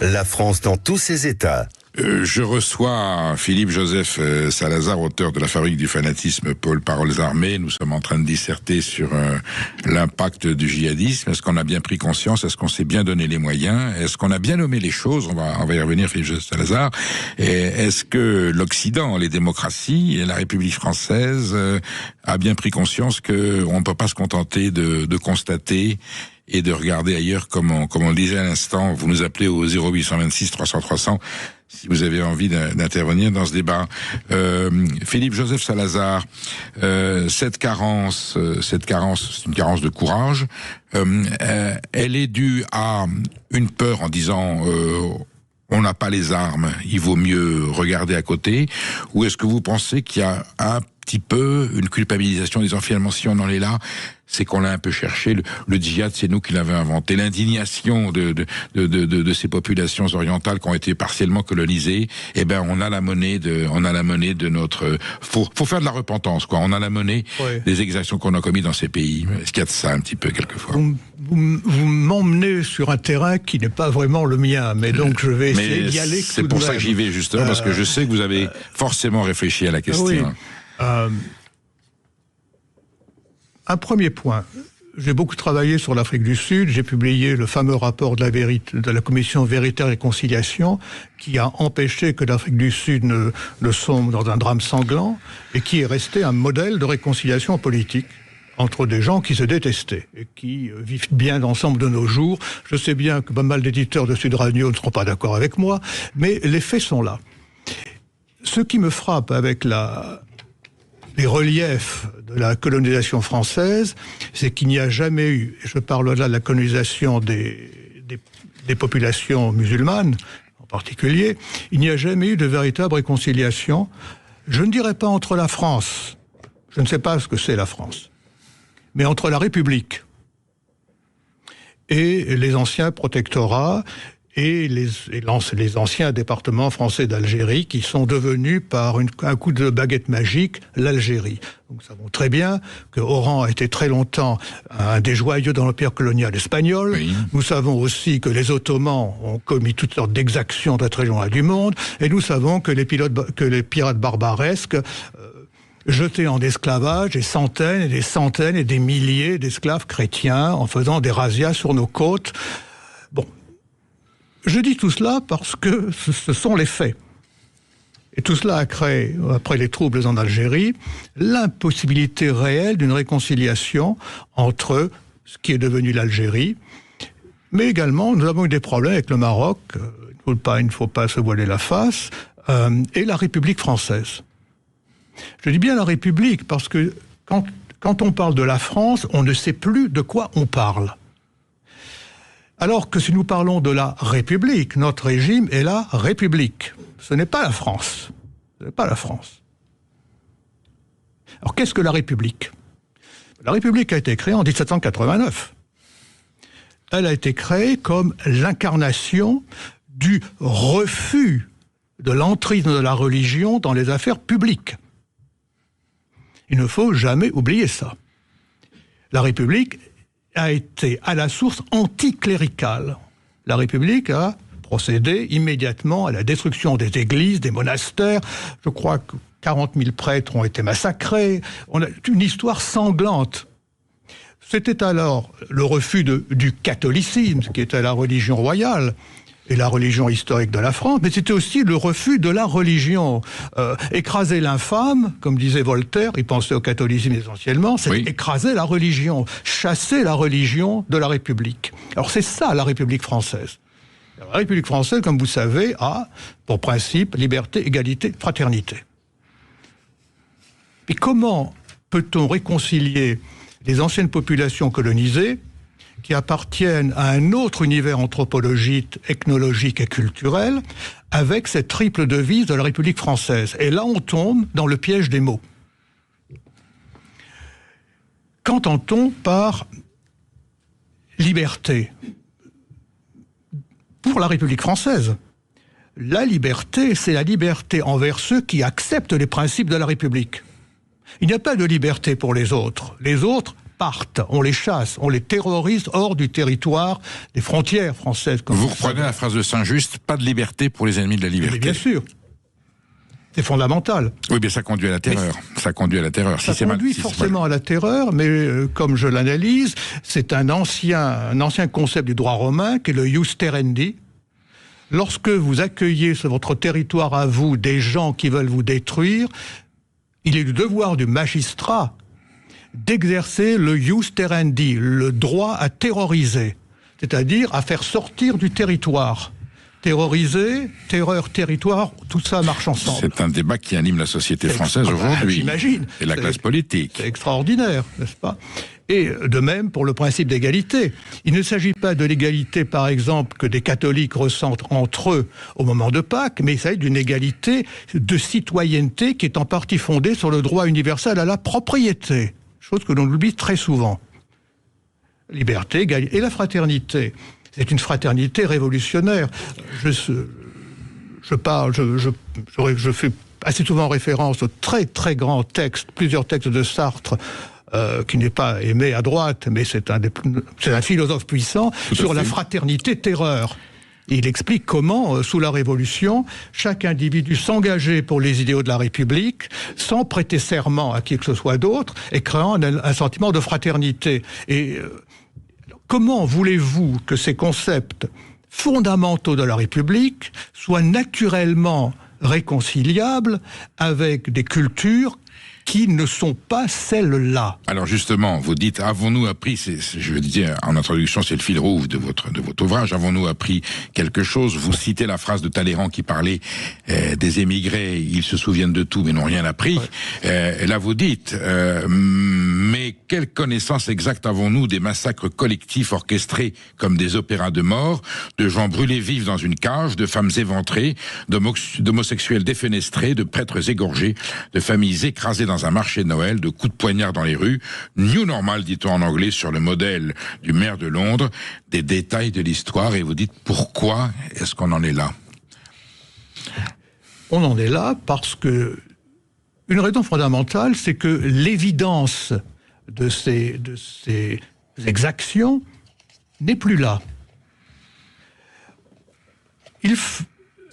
la France dans tous ses états. Je reçois Philippe Joseph Salazar, auteur de La fabrique du fanatisme, Pôle Paroles Armées. Nous sommes en train de disserter sur l'impact du djihadisme. Est-ce qu'on a bien pris conscience? Est-ce qu'on s'est bien donné les moyens? Est-ce qu'on a bien nommé les choses? On va y revenir, Philippe Joseph Salazar. Et est-ce que l'Occident, les démocraties et la République française a bien pris conscience qu'on ne peut pas se contenter de constater et de regarder ailleurs, comme on le disait à l'instant? Vous nous appelez au 0826 300 300 si vous avez envie d'intervenir dans ce débat. Philippe Joseph Salazar, cette carence, c'est une carence de courage. Elle est due à une peur en disant on n'a pas les armes, il vaut mieux regarder à côté, ou est-ce que vous pensez qu'il y a un petit peu une culpabilisation en disant finalement si on en est là, c'est qu'on l'a un peu cherché, le djihad c'est nous qui l'avons inventé, l'indignation de ces populations orientales qui ont été partiellement colonisées, eh ben on a la monnaie de notre, faut faire de la repentance quoi, on a la monnaie des exactions qu'on a commises dans ces pays. Est-ce qu'il y a de ça un petit peu quelquefois? Vous m'emmenez sur un terrain qui n'est pas vraiment le mien, mais donc je vais essayer d'y aller. C'est pour ça que j'y vais justement, parce que je sais que vous avez forcément réfléchi à la question. Oui. Un premier point, j'ai beaucoup travaillé sur l'Afrique du Sud, j'ai publié le fameux rapport de la commission Vérité et Réconciliation qui a empêché que l'Afrique du Sud ne sombre dans un drame sanglant et qui est resté un modèle de réconciliation politique entre des gens qui se détestaient et qui vivent bien ensemble de nos jours. Je sais bien que pas mal d'éditeurs de Sud Radio ne seront pas d'accord avec moi, mais les faits sont là. Ce qui me frappe avec les reliefs de la colonisation française, c'est qu'il n'y a jamais eu, et je parle là de la colonisation des populations musulmanes en particulier, il n'y a jamais eu de véritable réconciliation, je ne dirais pas entre la France, je ne sais pas ce que c'est la France, mais entre la République et les anciens protectorats et les anciens départements français d'Algérie qui sont devenus par un coup de baguette magique l'Algérie. Nous savons très bien que Oran a été très longtemps un des joyaux dans l'empire colonial espagnol. Oui. Nous savons aussi que les Ottomans ont commis toutes sortes d'exactions dans cette région-là du monde. Et nous savons que les pirates barbaresques jetaient en esclavage des centaines et des centaines et des milliers d'esclaves chrétiens en faisant des razzias sur nos côtes. Bon. Je dis tout cela parce que ce sont les faits. Et tout cela a créé, après les troubles en Algérie, l'impossibilité réelle d'une réconciliation entre ce qui est devenu l'Algérie, mais également nous avons eu des problèmes avec le Maroc, il ne faut pas se voiler la face, et la République française. Je dis bien la République parce que quand on parle de la France, on ne sait plus de quoi on parle. Alors que si nous parlons de la République, notre régime est la République. Ce n'est pas la France. Ce n'est pas la France. Alors qu'est-ce que la République? La République a été créée en 1789. Elle a été créée comme l'incarnation du refus de l'entrisme de la religion dans les affaires publiques. Il ne faut jamais oublier ça. La République a été à la source anticléricale. La République a procédé immédiatement à la destruction des églises, des monastères. Je crois que 40 000 prêtres ont été massacrés. On a une histoire sanglante. C'était alors le refus du catholicisme, qui était la religion royale et la religion historique de la France, mais c'était aussi le refus de la religion. Écraser l'infâme, comme disait Voltaire, il pensait au catholicisme essentiellement, c'est écraser la religion, chasser la religion de la République. Alors c'est ça la République française. La République française, comme vous savez, a pour principe liberté, égalité, fraternité. Et comment peut-on réconcilier les anciennes populations colonisées qui appartiennent à un autre univers anthropologique, ethnologique et culturel, avec cette triple devise de la République française? Et là, on tombe dans le piège des mots. Qu'entend-on par liberté? Pour la République française, la liberté, c'est la liberté envers ceux qui acceptent les principes de la République. Il n'y a pas de liberté pour les autres. Les autres partent, on les chasse, on les terrorise hors du territoire des frontières françaises. Vous reprenez la phrase de Saint-Just, pas de liberté pour les ennemis de la liberté. Mais bien sûr. C'est fondamental. Oui, mais ça conduit à la terreur. Ça conduit à la terreur. Ça conduit forcément à la terreur, mais comme je l'analyse, c'est un ancien concept du droit romain qui est le ius terendi. Lorsque vous accueillez sur votre territoire à vous des gens qui veulent vous détruire, il est du devoir du magistrat d'exercer le ius terendi, le droit à terroriser, c'est-à-dire à faire sortir du territoire. Terroriser, terreur, territoire, tout ça marche ensemble. C'est un débat qui anime la société française aujourd'hui. J'imagine. Et la classe politique. C'est extraordinaire, n'est-ce pas ? Et de même pour le principe d'égalité. Il ne s'agit pas de l'égalité, par exemple, que des catholiques ressentent entre eux au moment de Pâques, mais il s'agit d'une égalité de citoyenneté qui est en partie fondée sur le droit universel à la propriété. Chose que l'on oublie très souvent. Liberté, égalité et la fraternité. C'est une fraternité révolutionnaire. Je fais assez souvent référence aux très très grands textes, plusieurs textes de Sartre, qui n'est pas aimé à droite, mais c'est un philosophe puissant, sur la fraternité-terreur. Il explique comment, sous la Révolution, chaque individu s'engageait pour les idéaux de la République, sans prêter serment à qui que ce soit d'autre, et créant un sentiment de fraternité. Et comment voulez-vous que ces concepts fondamentaux de la République soient naturellement réconciliables avec des cultures qui ne sont pas celles-là? Alors justement, vous dites, avons-nous appris, je veux dire, en introduction, c'est le fil rouge de votre ouvrage, avons-nous appris quelque chose? Vous citez la phrase de Talleyrand qui parlait des émigrés, ils se souviennent de tout mais n'ont rien appris. Ouais. Là vous dites, mais quelle connaissance exacte avons-nous des massacres collectifs orchestrés comme des opéras de mort, de gens brûlés vifs dans une cage, de femmes éventrées, d'homosexuels défenestrés, de prêtres égorgés, de familles écrasées dans un marché de Noël, de coups de poignard dans les rues, New Normal, dit-on en anglais, sur le modèle du maire de Londres, des détails de l'histoire, et vous dites pourquoi est-ce qu'on en est là? On en est là parce que une raison fondamentale, c'est que l'évidence de ces exactions n'est plus là.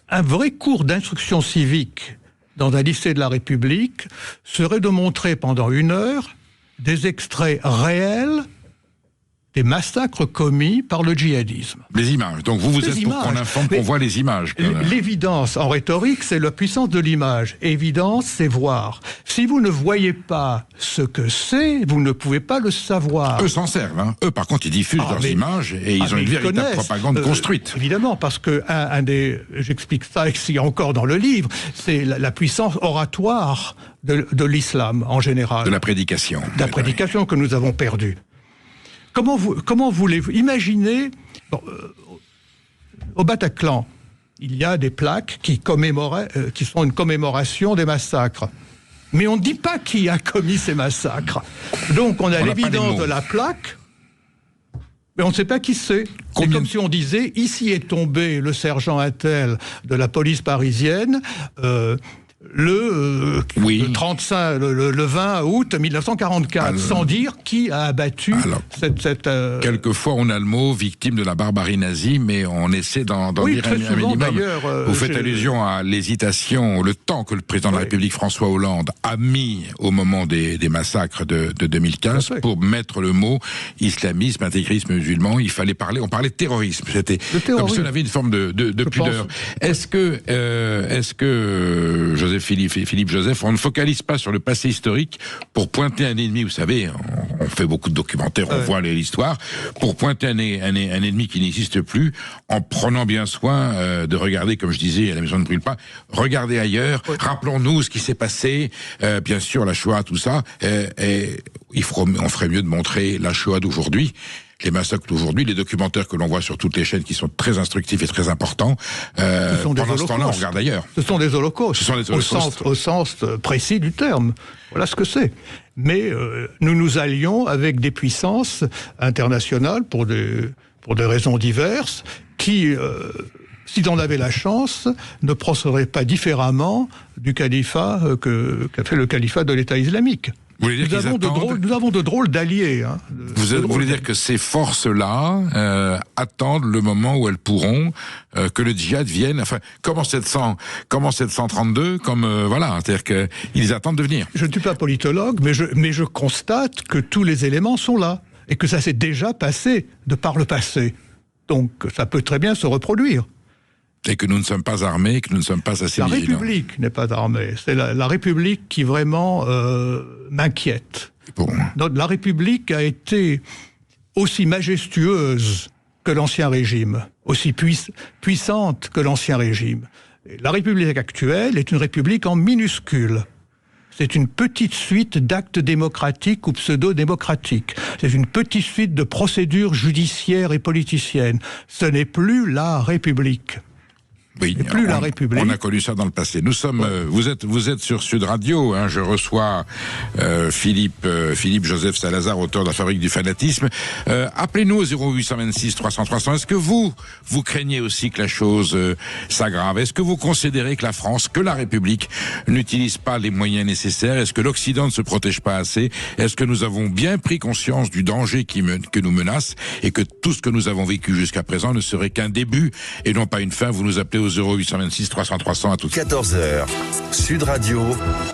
Un vrai cours d'instruction civique dans un lycée de la République serait de montrer pendant 1 heure des extraits réels des massacres commis par le djihadisme. Les images. Donc vous êtes pour qu'on informe, qu'on voit les images. L'évidence en rhétorique, c'est la puissance de l'image. Évidence, c'est voir. Si vous ne voyez pas ce que c'est, vous ne pouvez pas le savoir. Eux s'en servent. Hein. Eux, par contre, ils diffusent leurs images et ils ont une véritable propagande construite. Évidemment, parce que j'explique ça ici encore dans le livre, c'est la puissance oratoire de l'islam en général. De la prédication. De la prédication que nous avons perdue. Comment voulez-vous imaginer au Bataclan, il y a des plaques qui sont une commémoration des massacres. Mais on ne dit pas qui a commis ces massacres. Donc on a l'évidence de la plaque, mais on ne sait pas qui c'est. C'est comme si on disait, ici est tombé le sergent Intel de la police parisienne, le 20 août 1944, sans dire qui a abattu cette... Quelquefois, on a le mot victime de la barbarie nazie, mais on essaie d'en dire un minimum. Vous faites allusion à l'hésitation, le temps que le président de la République, François Hollande, a mis au moment des massacres de 2015 pour mettre le mot islamisme, intégrisme musulman. Il fallait parler, on parlait de terrorisme. C'était comme si on avait une forme de pudeur. Est-ce que Philippe Joseph, on ne focalise pas sur le passé historique pour pointer un ennemi, vous savez, on fait beaucoup de documentaires, on voit l'histoire, pour pointer un ennemi qui n'existe plus, en prenant bien soin de regarder, comme je disais, à la maison ne brûle pas, regarder ailleurs, rappelons-nous ce qui s'est passé, bien sûr la Shoah, tout ça, et on ferait mieux de montrer la Shoah d'aujourd'hui, les massacres d'aujourd'hui, les documentaires que l'on voit sur toutes les chaînes qui sont très instructifs et très importants. Pendant ce temps-là, on regarde ailleurs. Ce sont des holocaustes. Au sens précis du terme. Voilà ce que c'est. Mais nous nous allions avec des puissances internationales pour des raisons diverses qui, s'ils en avaient la chance, ne procéderaient pas différemment du califat qu'a fait le califat de l'État islamique. Nous avons de drôles d'alliés. Hein, vous voulez dire que ces forces-là attendent le moment où elles pourront que le djihad vienne, enfin, comme en 732, voilà, c'est-à-dire qu'ils attendent de venir. Je ne suis pas politologue, mais je constate que tous les éléments sont là, et que ça s'est déjà passé de par le passé. Donc ça peut très bien se reproduire. Et que nous ne sommes pas armés, que nous ne sommes pas assez vigilants. La République n'est pas armée. C'est la République qui vraiment m'inquiète. Bon. La République a été aussi majestueuse que l'Ancien Régime, aussi puissante que l'Ancien Régime. Et la République actuelle est une République en minuscule. C'est une petite suite d'actes démocratiques ou pseudo-démocratiques. C'est une petite suite de procédures judiciaires et politiciennes. Ce n'est plus la République. Oui, la République. On a connu ça dans le passé. Nous sommes, vous êtes sur Sud Radio. Hein, je reçois Philippe Joseph Salazar, auteur de La Fabrique du fanatisme. Appelez-nous au 0826 300 300. Est-ce que vous craignez aussi que la chose s'aggrave? Est-ce que vous considérez que la France, que la République n'utilise pas les moyens nécessaires? Est-ce que l'Occident ne se protège pas assez? Est-ce que nous avons bien pris conscience du danger que nous menace et que tout ce que nous avons vécu jusqu'à présent ne serait qu'un début et non pas une fin? Vous nous appelez au 0826 300 300 à tout. 14h, Sud Radio,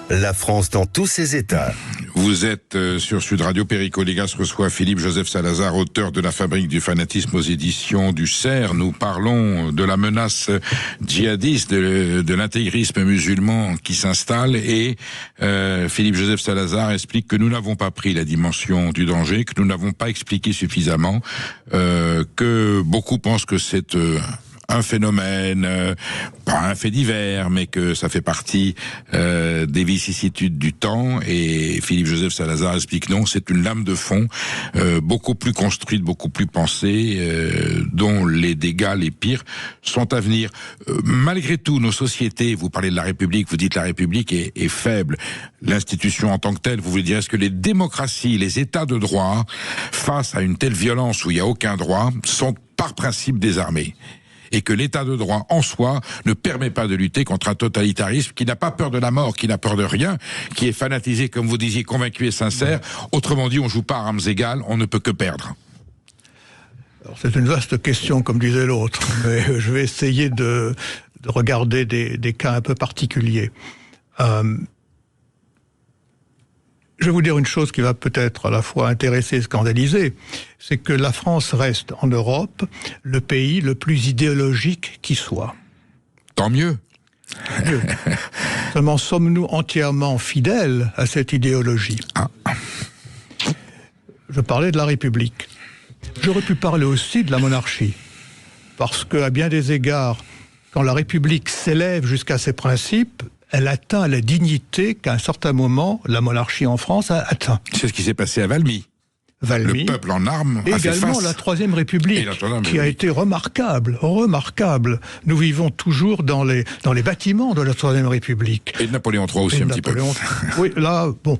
la France dans tous ses états. Vous êtes sur Sud Radio. Perico Légas reçoit Philippe Joseph Salazar, auteur de La Fabrique du fanatisme aux éditions du CERF. Nous parlons de la menace djihadiste, de l'intégrisme musulman qui s'installe, et Philippe Joseph Salazar explique que nous n'avons pas pris la dimension du danger, que nous n'avons pas expliqué suffisamment, que beaucoup pensent que c'est un phénomène, pas un fait divers, mais que ça fait partie des vicissitudes du temps. Et Philippe Joseph Salazar explique non, c'est une lame de fond beaucoup plus construite, beaucoup plus pensée, dont les dégâts les pires sont à venir. Malgré tout, nos sociétés, vous parlez de la République, vous dites la République est faible, l'institution en tant que telle, vous voulez dire, est-ce que les démocraties, les États de droit, face à une telle violence où il n'y a aucun droit, sont par principe désarmés? Et que l'état de droit en soi ne permet pas de lutter contre un totalitarisme qui n'a pas peur de la mort, qui n'a peur de rien, qui est fanatisé, comme vous disiez, convaincu et sincère. Autrement dit, on joue pas à armes égales, on ne peut que perdre. Alors, c'est une vaste question, comme disait l'autre, mais je vais essayer de regarder des cas un peu particuliers. Je vais vous dire une chose qui va peut-être à la fois intéresser et scandaliser, c'est que la France reste en Europe le pays le plus idéologique qui soit. Tant mieux. Seulement, sommes-nous entièrement fidèles à cette idéologie? Je parlais de la République. J'aurais pu parler aussi de la monarchie, parce qu'à bien des égards, quand la République s'élève jusqu'à ses principes, elle atteint la dignité qu'à un certain moment, la monarchie en France a atteint. C'est ce qui s'est passé à Valmy. Le peuple en armes a fait également face. La Troisième République, qui a été remarquable. Nous vivons toujours dans les bâtiments de la Troisième République. Et de Napoléon III aussi, un petit peu. Oui, là, bon,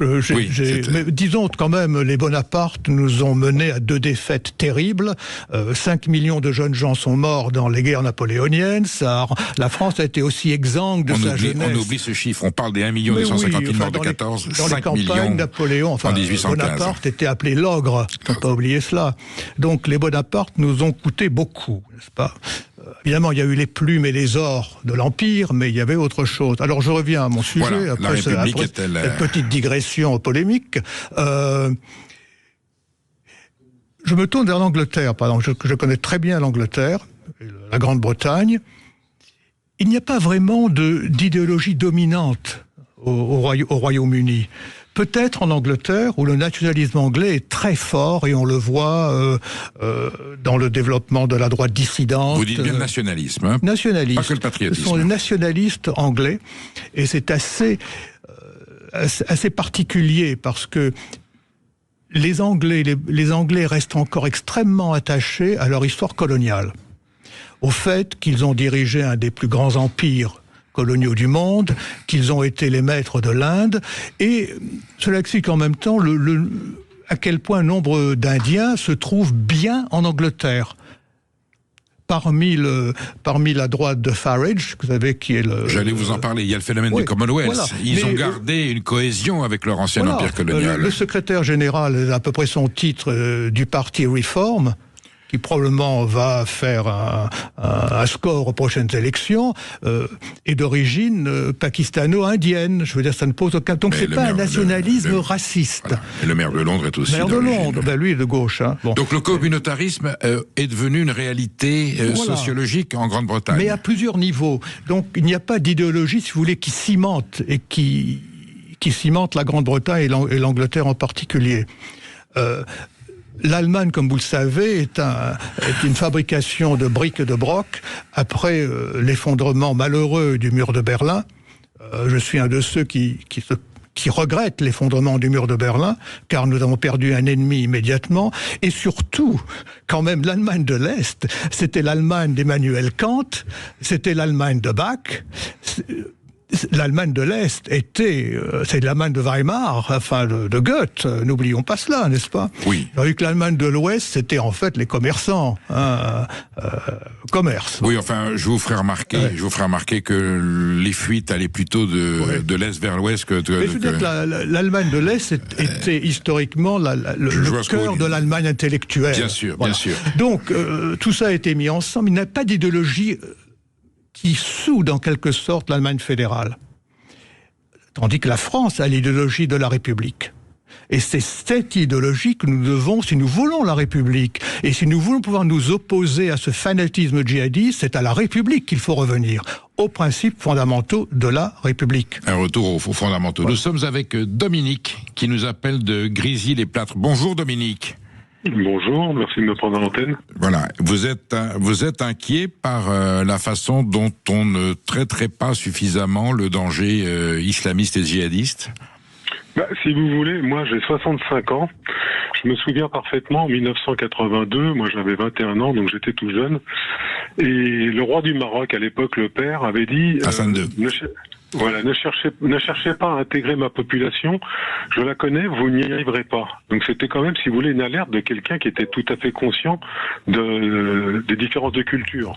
mais disons quand même, les Bonaparte nous ont menés à 2 défaites terribles. 5 millions de jeunes gens sont morts dans les guerres napoléoniennes. La France a été aussi exsangue de sa jeunesse. On oublie ce chiffre, on parle des 1 250 000 morts de 14, 5 millions Napoléon, en 1815. Bonaparte était appelé l'ogre, il ne faut pas oublier cela. Donc les Bonaparte nous ont coûté beaucoup, n'est-ce pas? Évidemment, il y a eu les plumes et les ors de l'Empire, mais il y avait autre chose. Alors je reviens à mon sujet, voilà, après cette petite digression polémique. Je me tourne vers l'Angleterre, par exemple. Je connais très bien l'Angleterre, la Grande-Bretagne. Il n'y a pas vraiment d'idéologie dominante au Royaume-Uni. Peut-être en Angleterre, où le nationalisme anglais est très fort, et on le voit dans le développement de la droite dissidente. Vous dites bien nationalisme, hein? Nationaliste. Pas que le patriotisme. Ce sont les nationalistes anglais, et c'est assez particulier, parce que les Anglais restent encore extrêmement attachés à leur histoire coloniale, au fait qu'ils ont dirigé un des plus grands empires coloniaux du monde, qu'ils ont été les maîtres de l'Inde, et cela explique en même temps à quel point nombre d'Indiens se trouvent bien en Angleterre. parmi la droite de Farage, vous savez, qui est le... J'allais vous en parler, il y a le phénomène du Commonwealth. Voilà. Ils ont gardé une cohésion avec leur ancien empire colonial. Le secrétaire général, à peu près son titre, du parti Reform, qui probablement va faire un score aux prochaines élections, est d'origine pakistano-indienne. Je veux dire, ça ne pose aucun... Donc c'est pas un nationalisme raciste. Voilà. Et le maire de Londres est aussi d'origine. Le maire de Londres, ben lui est de gauche. Hein. Bon. Donc le communautarisme est devenu une réalité sociologique en Grande-Bretagne. Mais à plusieurs niveaux. Donc il n'y a pas d'idéologie, si vous voulez, qui cimente et qui cimente la Grande-Bretagne et l'Angleterre en particulier. L'Allemagne, comme vous le savez, est une fabrication de briques et de broc. Après l'effondrement malheureux du mur de Berlin, je suis un de ceux qui regrettent l'effondrement du mur de Berlin, car nous avons perdu un ennemi immédiatement. Et surtout, quand même, l'Allemagne de l'Est, c'était l'Allemagne d'Emmanuel Kant, c'était l'Allemagne de Bach. L'Allemagne de l'Est c'est l'Allemagne de Weimar, enfin de Goethe, n'oublions pas cela, n'est-ce pas? Oui. Tandis que l'Allemagne de l'Ouest, c'était en fait les commerçants, commerce. Oui, enfin, je vous ferai remarquer que les fuites allaient plutôt de l'Est vers l'Ouest que... Mais je veux dire que l'Allemagne de l'Est était historiquement le cœur de l'Allemagne intellectuelle. Bien sûr, voilà. Bien sûr. Donc, tout ça a été mis ensemble, il n'y a pas d'idéologie qui soude en quelque sorte l'Allemagne fédérale. Tandis que la France a l'idéologie de la République. Et c'est cette idéologie que nous devons, si nous voulons la République, et si nous voulons pouvoir nous opposer à ce fanatisme djihadiste, c'est à la République qu'il faut revenir, aux principes fondamentaux de la République. Un retour aux fondamentaux. Voilà. Nous sommes avec Dominique, qui nous appelle de Grésy-les-Plâtres. Bonjour Dominique. Bonjour, merci de me prendre à l'antenne. Voilà, vous êtes inquiet par la façon dont on ne traiterait pas suffisamment le danger islamiste et djihadiste ? Si vous voulez, moi j'ai 65 ans. Je me souviens parfaitement, en 1982, moi j'avais 21 ans, donc j'étais tout jeune. Et le roi du Maroc, à l'époque, le père, avait dit... Hassan II. Voilà, ne cherchez pas à intégrer ma population, je la connais, vous n'y arriverez pas. Donc c'était quand même, si vous voulez, une alerte de quelqu'un qui était tout à fait conscient des différences de culture.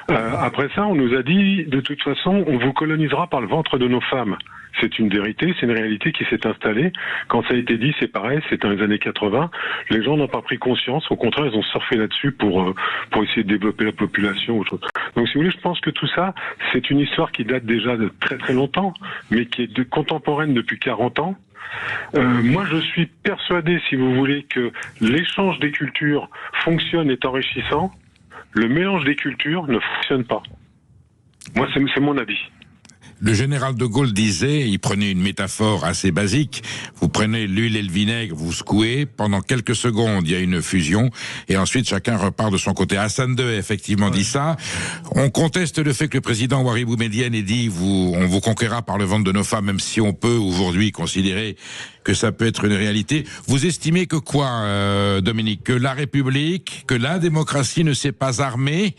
Après ça, on nous a dit, de toute façon, on vous colonisera par le ventre de nos femmes. C'est une vérité, c'est une réalité qui s'est installée. Quand ça a été dit, c'est pareil, c'est dans les années 80. Les gens n'ont pas pris conscience, au contraire, ils ont surfé là-dessus pour essayer de développer la population. Autre chose. Donc si vous voulez, je pense que tout ça, c'est une histoire qui date déjà de très très longtemps, mais qui est contemporaine depuis 40 ans. Moi, je suis persuadé, si vous voulez, que l'échange des cultures fonctionne et est enrichissant. Le mélange des cultures ne fonctionne pas. Moi, c'est mon avis. Le général de Gaulle disait, il prenait une métaphore assez basique, vous prenez l'huile et le vinaigre, vous secouez, pendant quelques secondes, il y a une fusion, et ensuite chacun repart de son côté. Hassan II a effectivement dit ça. On conteste le fait que le président Ouari Boumedienne ait dit, on vous conquérera par le ventre de nos femmes, même si on peut aujourd'hui considérer que ça peut être une réalité. Vous estimez que quoi, Dominique? Que la République, que la démocratie ne s'est pas armée,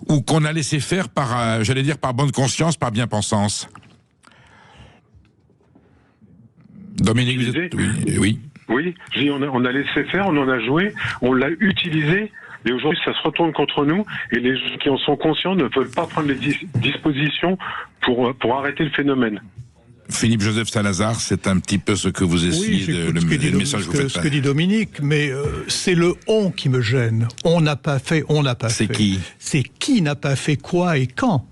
ou qu'on a laissé faire par, j'allais dire, par bonne conscience, par bien-pensance? Dominique, vous êtes... Oui. Oui, on a laissé faire, on en a joué, on l'a utilisé, et aujourd'hui ça se retourne contre nous, et les gens qui en sont conscients ne veulent pas prendre les dispositions pour arrêter le phénomène. Philippe Joseph Salazar, c'est un petit peu ce que vous essayez, le message que vous faites. Ce que dit Dominique, mais c'est le « on » qui me gêne. On n'a pas fait, on n'a pas fait. C'est qui? C'est qui n'a pas fait quoi et quand.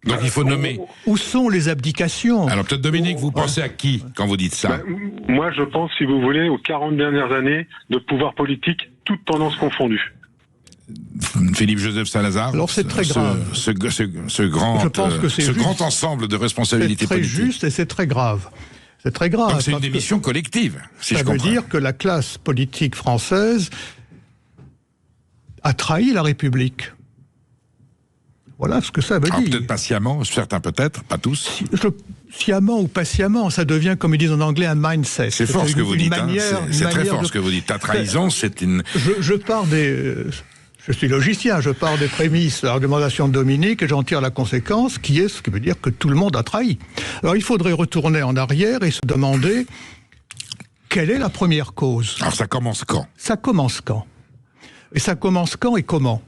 Donc il faut nommer. Où sont les abdications? Alors peut-être Dominique, vous pensez à qui quand vous dites ça? Moi je pense, si vous voulez, aux 40 dernières années de pouvoir politique, toutes tendances confondues. Philippe Joseph Salazar. Alors c'est très grave. Ce grand ensemble de responsabilités politiques. C'est très juste et c'est très grave. C'est très grave. Donc c'est une démission collective, si je comprends. Ça veut dire que la classe politique française a trahi la République. Voilà ce que ça veut dire. Peut-être patiemment, certains peut-être, pas tous. Sciemment ou patiemment, ça devient, comme ils disent en anglais, un mindset. C'est fort ce que vous dites. C'est très fort ce que vous dites. La trahison, c'est une... Je suis logicien, je pars des prémices de l'argumentation de Dominique et j'en tire la conséquence, ce qui veut dire que tout le monde a trahi. Alors il faudrait retourner en arrière et se demander quelle est la première cause. Alors ça commence quand? Ça commence quand? Et ça commence quand et comment?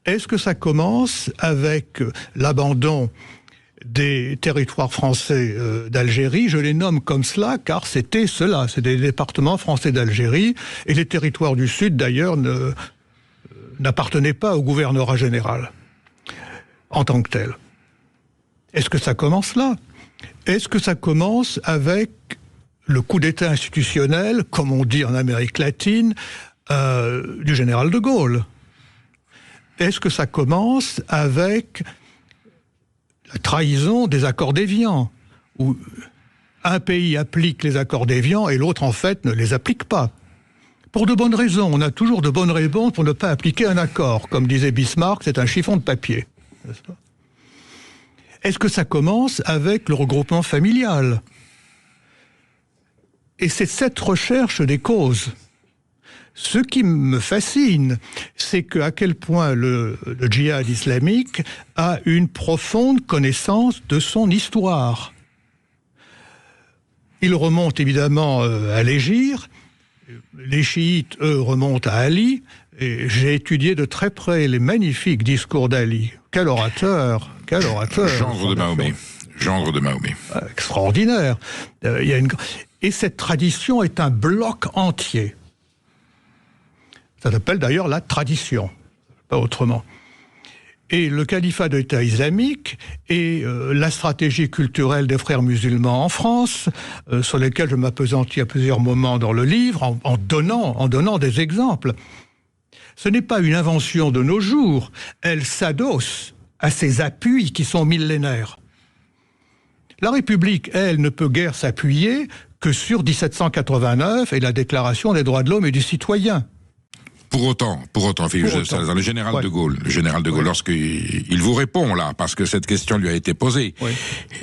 Est-ce que ça commence avec l'abandon des territoires français d'Algérie? Je les nomme comme cela car c'était cela, c'est des départements français d'Algérie, et les territoires du Sud d'ailleurs n'appartenaient pas au gouvernorat général en tant que tel. Est-ce que ça commence là? Est-ce que ça commence avec le coup d'État institutionnel, comme on dit en Amérique latine, du général de Gaulle? Est-ce que ça commence avec la trahison des accords d'Évian, où un pays applique les accords d'Évian et l'autre, en fait, ne les applique pas? Pour de bonnes raisons. On a toujours de bonnes raisons pour ne pas appliquer un accord. Comme disait Bismarck, c'est un chiffon de papier. N'est-ce pas? Est-ce que ça commence avec le regroupement familial? Et c'est cette recherche des causes. Ce qui me fascine, c'est à quel point le djihad islamique a une profonde connaissance de son histoire. Il remonte évidemment à l'hégire. Les chiites, eux, remontent à Ali. Et j'ai étudié de très près les magnifiques discours d'Ali. Quel orateur! Quel orateur! Gendre de Mahomet. Gendre de Mahomet. Extraordinaire. Et cette tradition est un bloc entier. Ça s'appelle d'ailleurs la tradition, pas autrement. Et le califat de l'État islamique et la stratégie culturelle des frères musulmans en France, sur lesquels je m'appesantis à plusieurs moments dans le livre, en donnant des exemples. Ce n'est pas une invention de nos jours, elle s'adosse à ces appuis qui sont millénaires. La République, elle, ne peut guère s'appuyer que sur 1789 et la Déclaration des droits de l'homme et du citoyen. Pour autant, Philippe Salazar, le général de Gaulle, lorsqu'il vous répond là, parce que cette question lui a été posée,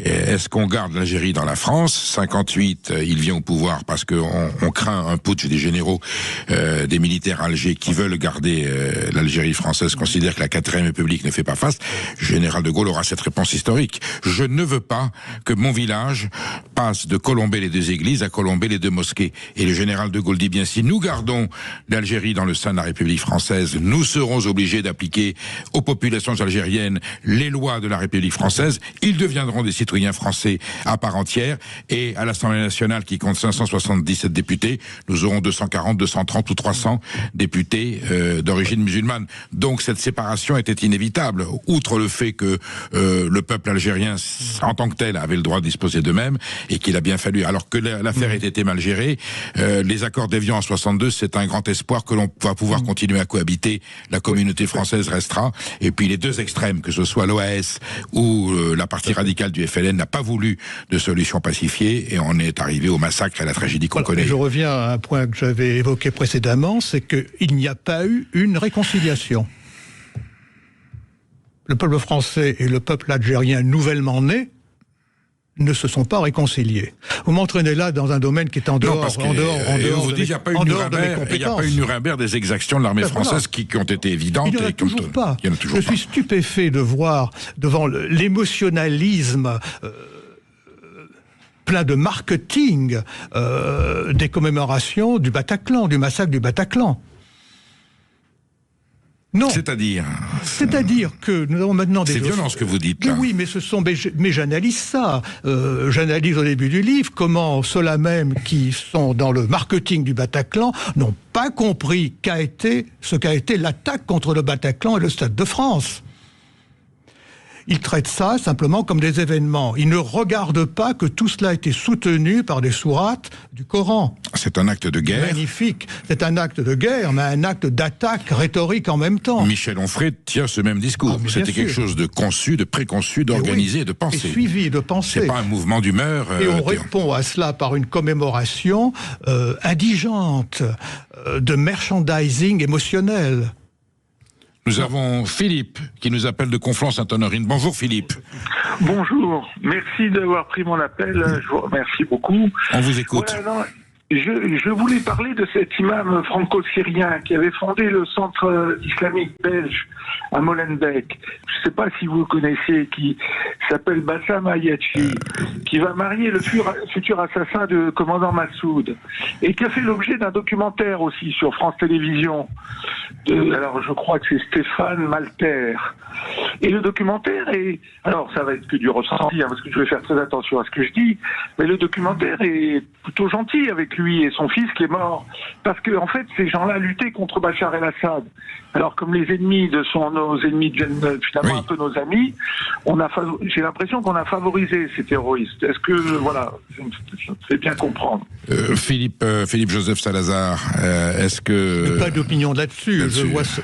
est-ce qu'on garde l'Algérie dans la France? 58, il vient au pouvoir parce qu'on craint un putsch des généraux, des militaires à Alger qui veulent garder l'Algérie française, considère que la 4e République ne fait pas face. Le général de Gaulle aura cette réponse historique. Je ne veux pas que mon village passe de colomber les 2 églises à colomber les 2 mosquées. Et le général de Gaulle dit bien, si nous gardons l'Algérie dans le sein de la République française, nous serons obligés d'appliquer aux populations algériennes les lois de la République française. Ils deviendront des citoyens français à part entière. Et à l'Assemblée nationale, qui compte 577 députés, nous aurons 240, 230 ou 300 députés d'origine musulmane. Donc cette séparation était inévitable. Outre le fait que le peuple algérien, en tant que tel, avait le droit de disposer d'eux-mêmes et qu'il a bien fallu, alors que l'affaire ait été mal gérée, les accords d'Évian en 62, c'est un grand espoir que l'on va pouvoir continuer à cohabiter, la communauté française restera, et puis les 2 extrêmes, que ce soit l'OAS ou la partie radicale du FLN, n'a pas voulu de solution pacifiée, et on est arrivé au massacre et à la tragédie qu'on connaît. Je reviens à un point que j'avais évoqué précédemment, c'est qu'il n'y a pas eu une réconciliation. Le peuple français et le peuple algérien nouvellement né ne se sont pas réconciliés. Vous m'entraînez là dans un domaine qui est en dehors, vous dites, il n'y a pas eu Nuremberg des exactions de l'armée française qui ont été évidentes. Il n'y en a toujours pas. Je suis stupéfait de voir devant l'émotionnalisme plein de marketing des commémorations du Bataclan, du massacre du Bataclan. Non. C'est-à-dire que nous avons maintenant des... C'est violent ce que vous dites là. Oui, mais j'analyse ça. J'analyse au début du livre comment ceux-là même qui sont dans le marketing du Bataclan n'ont pas compris ce qu'a été l'attaque contre le Bataclan et le Stade de France. Ils traitent ça simplement comme des événements. Ils ne regardent pas que tout cela a été soutenu par des sourates du Coran. C'est un acte de guerre. Magnifique. C'est un acte de guerre, mais un acte d'attaque rhétorique en même temps. Michel Onfray tient ce même discours. C'était quelque chose de conçu, de préconçu, d'organisé, de pensé. Et suivi, de pensé. C'est pas un mouvement d'humeur. Et on répond à cela par une commémoration indigente, de merchandising émotionnel. Nous avons Philippe qui nous appelle de Conflans-Sainte-Honorine. Bonjour Philippe. Bonjour, merci d'avoir pris mon appel, je vous remercie beaucoup. On vous écoute. Voilà, Je voulais parler de cet imam franco-syrien qui avait fondé le centre islamique belge à Molenbeek. Je ne sais pas si vous le connaissez, qui s'appelle Bassam Ayatchi, qui va marier le futur assassin de commandant Massoud, et qui a fait l'objet d'un documentaire aussi sur France Télévisions. Alors je crois que c'est Stéphane Malter. Et le documentaire est... Alors ça va être que du ressenti, parce que je vais faire très attention à ce que je dis, mais le documentaire est plutôt gentil avec lui et son fils qui est mort. Parce que en fait, ces gens-là luttaient contre Bachar el-Assad. Alors comme les ennemis sont nos ennemis deviennent finalement un peu nos amis, j'ai l'impression qu'on a favorisé ces terroristes. Est-ce que, voilà, je me fais bien comprendre. Philippe Joseph Salazar, est-ce que... Pas d'opinion là-dessus.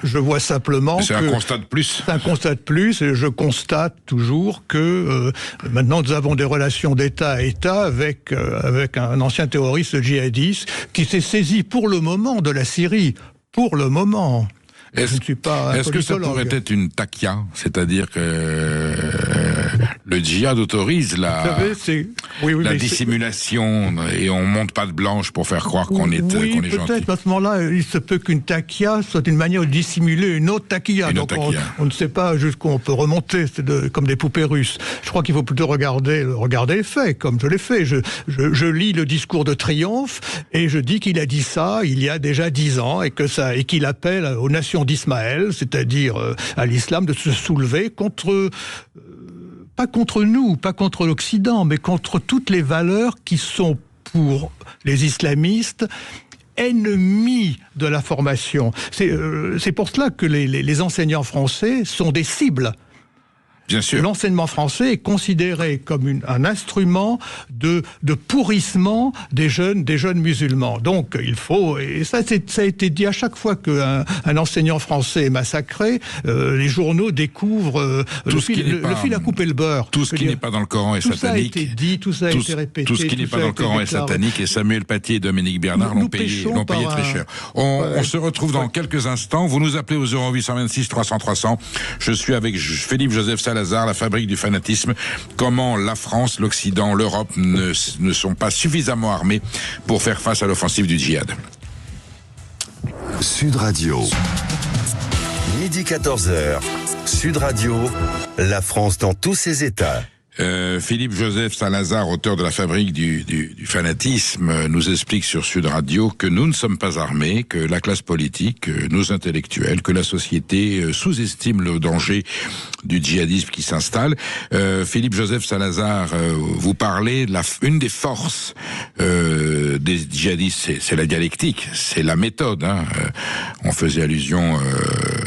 Je vois simplement c'est un constat de plus. C'est un constat de plus, et je constate toujours que maintenant nous avons des relations d'État à État avec un ancien terroriste djihadiste qui s'est saisi pour le moment de la Syrie. Pour le moment. Est-ce que ça pourrait être une takia, c'est-à-dire que le djihad autorise la dissimulation et on monte pas de blanche pour faire croire qu'on est gentil. Peut-être à ce moment-là, il se peut qu'une takia soit une manière de dissimuler une autre takia. Donc on ne sait pas jusqu'où on peut remonter, comme des poupées russes. Je crois qu'il faut plutôt regarder les faits, comme je l'ai fait. Je lis le discours de triomphe et je dis qu'il a dit ça il y a déjà 10 ans et qu'il appelle aux nations d'Ismaël, c'est-à-dire à l'islam, de se soulever contre, pas contre nous, pas contre l'Occident, mais contre toutes les valeurs qui sont pour les islamistes ennemis de la formation. C'est pour cela que les enseignants français sont des cibles. Bien sûr. L'enseignement français est considéré comme un instrument de pourrissement des jeunes musulmans. Donc il faut, et ça a été dit à chaque fois qu'un enseignant français est massacré, les journaux découvrent le fil à couper le beurre. Tout ce qui n'est pas dans le Coran est satanique. Tout ça a été dit, tout ça a été répété. Tout ce qui n'est pas dans le Coran est satanique, et Samuel Paty et Dominique Bernard l'ont payé très cher. On se retrouve dans quelques instants. Vous nous appelez au 0826 300 300. Je suis avec Philippe Joseph Salazar, la fabrique du fanatisme. Comment la France, l'Occident, l'Europe ne sont pas suffisamment armés pour faire face à l'offensive du djihad. Sud Radio. Midi 14h. Sud Radio. La France dans tous ses états. Philippe Joseph Salazar, auteur de la fabrique du fanatisme, nous explique sur Sud Radio que nous ne sommes pas armés, que la classe politique, nos intellectuels, que la société sous-estime le danger du djihadisme qui s'installe. Philippe Joseph Salazar, vous parlez une des forces des djihadistes, c'est la dialectique, c'est la méthode. On faisait allusion,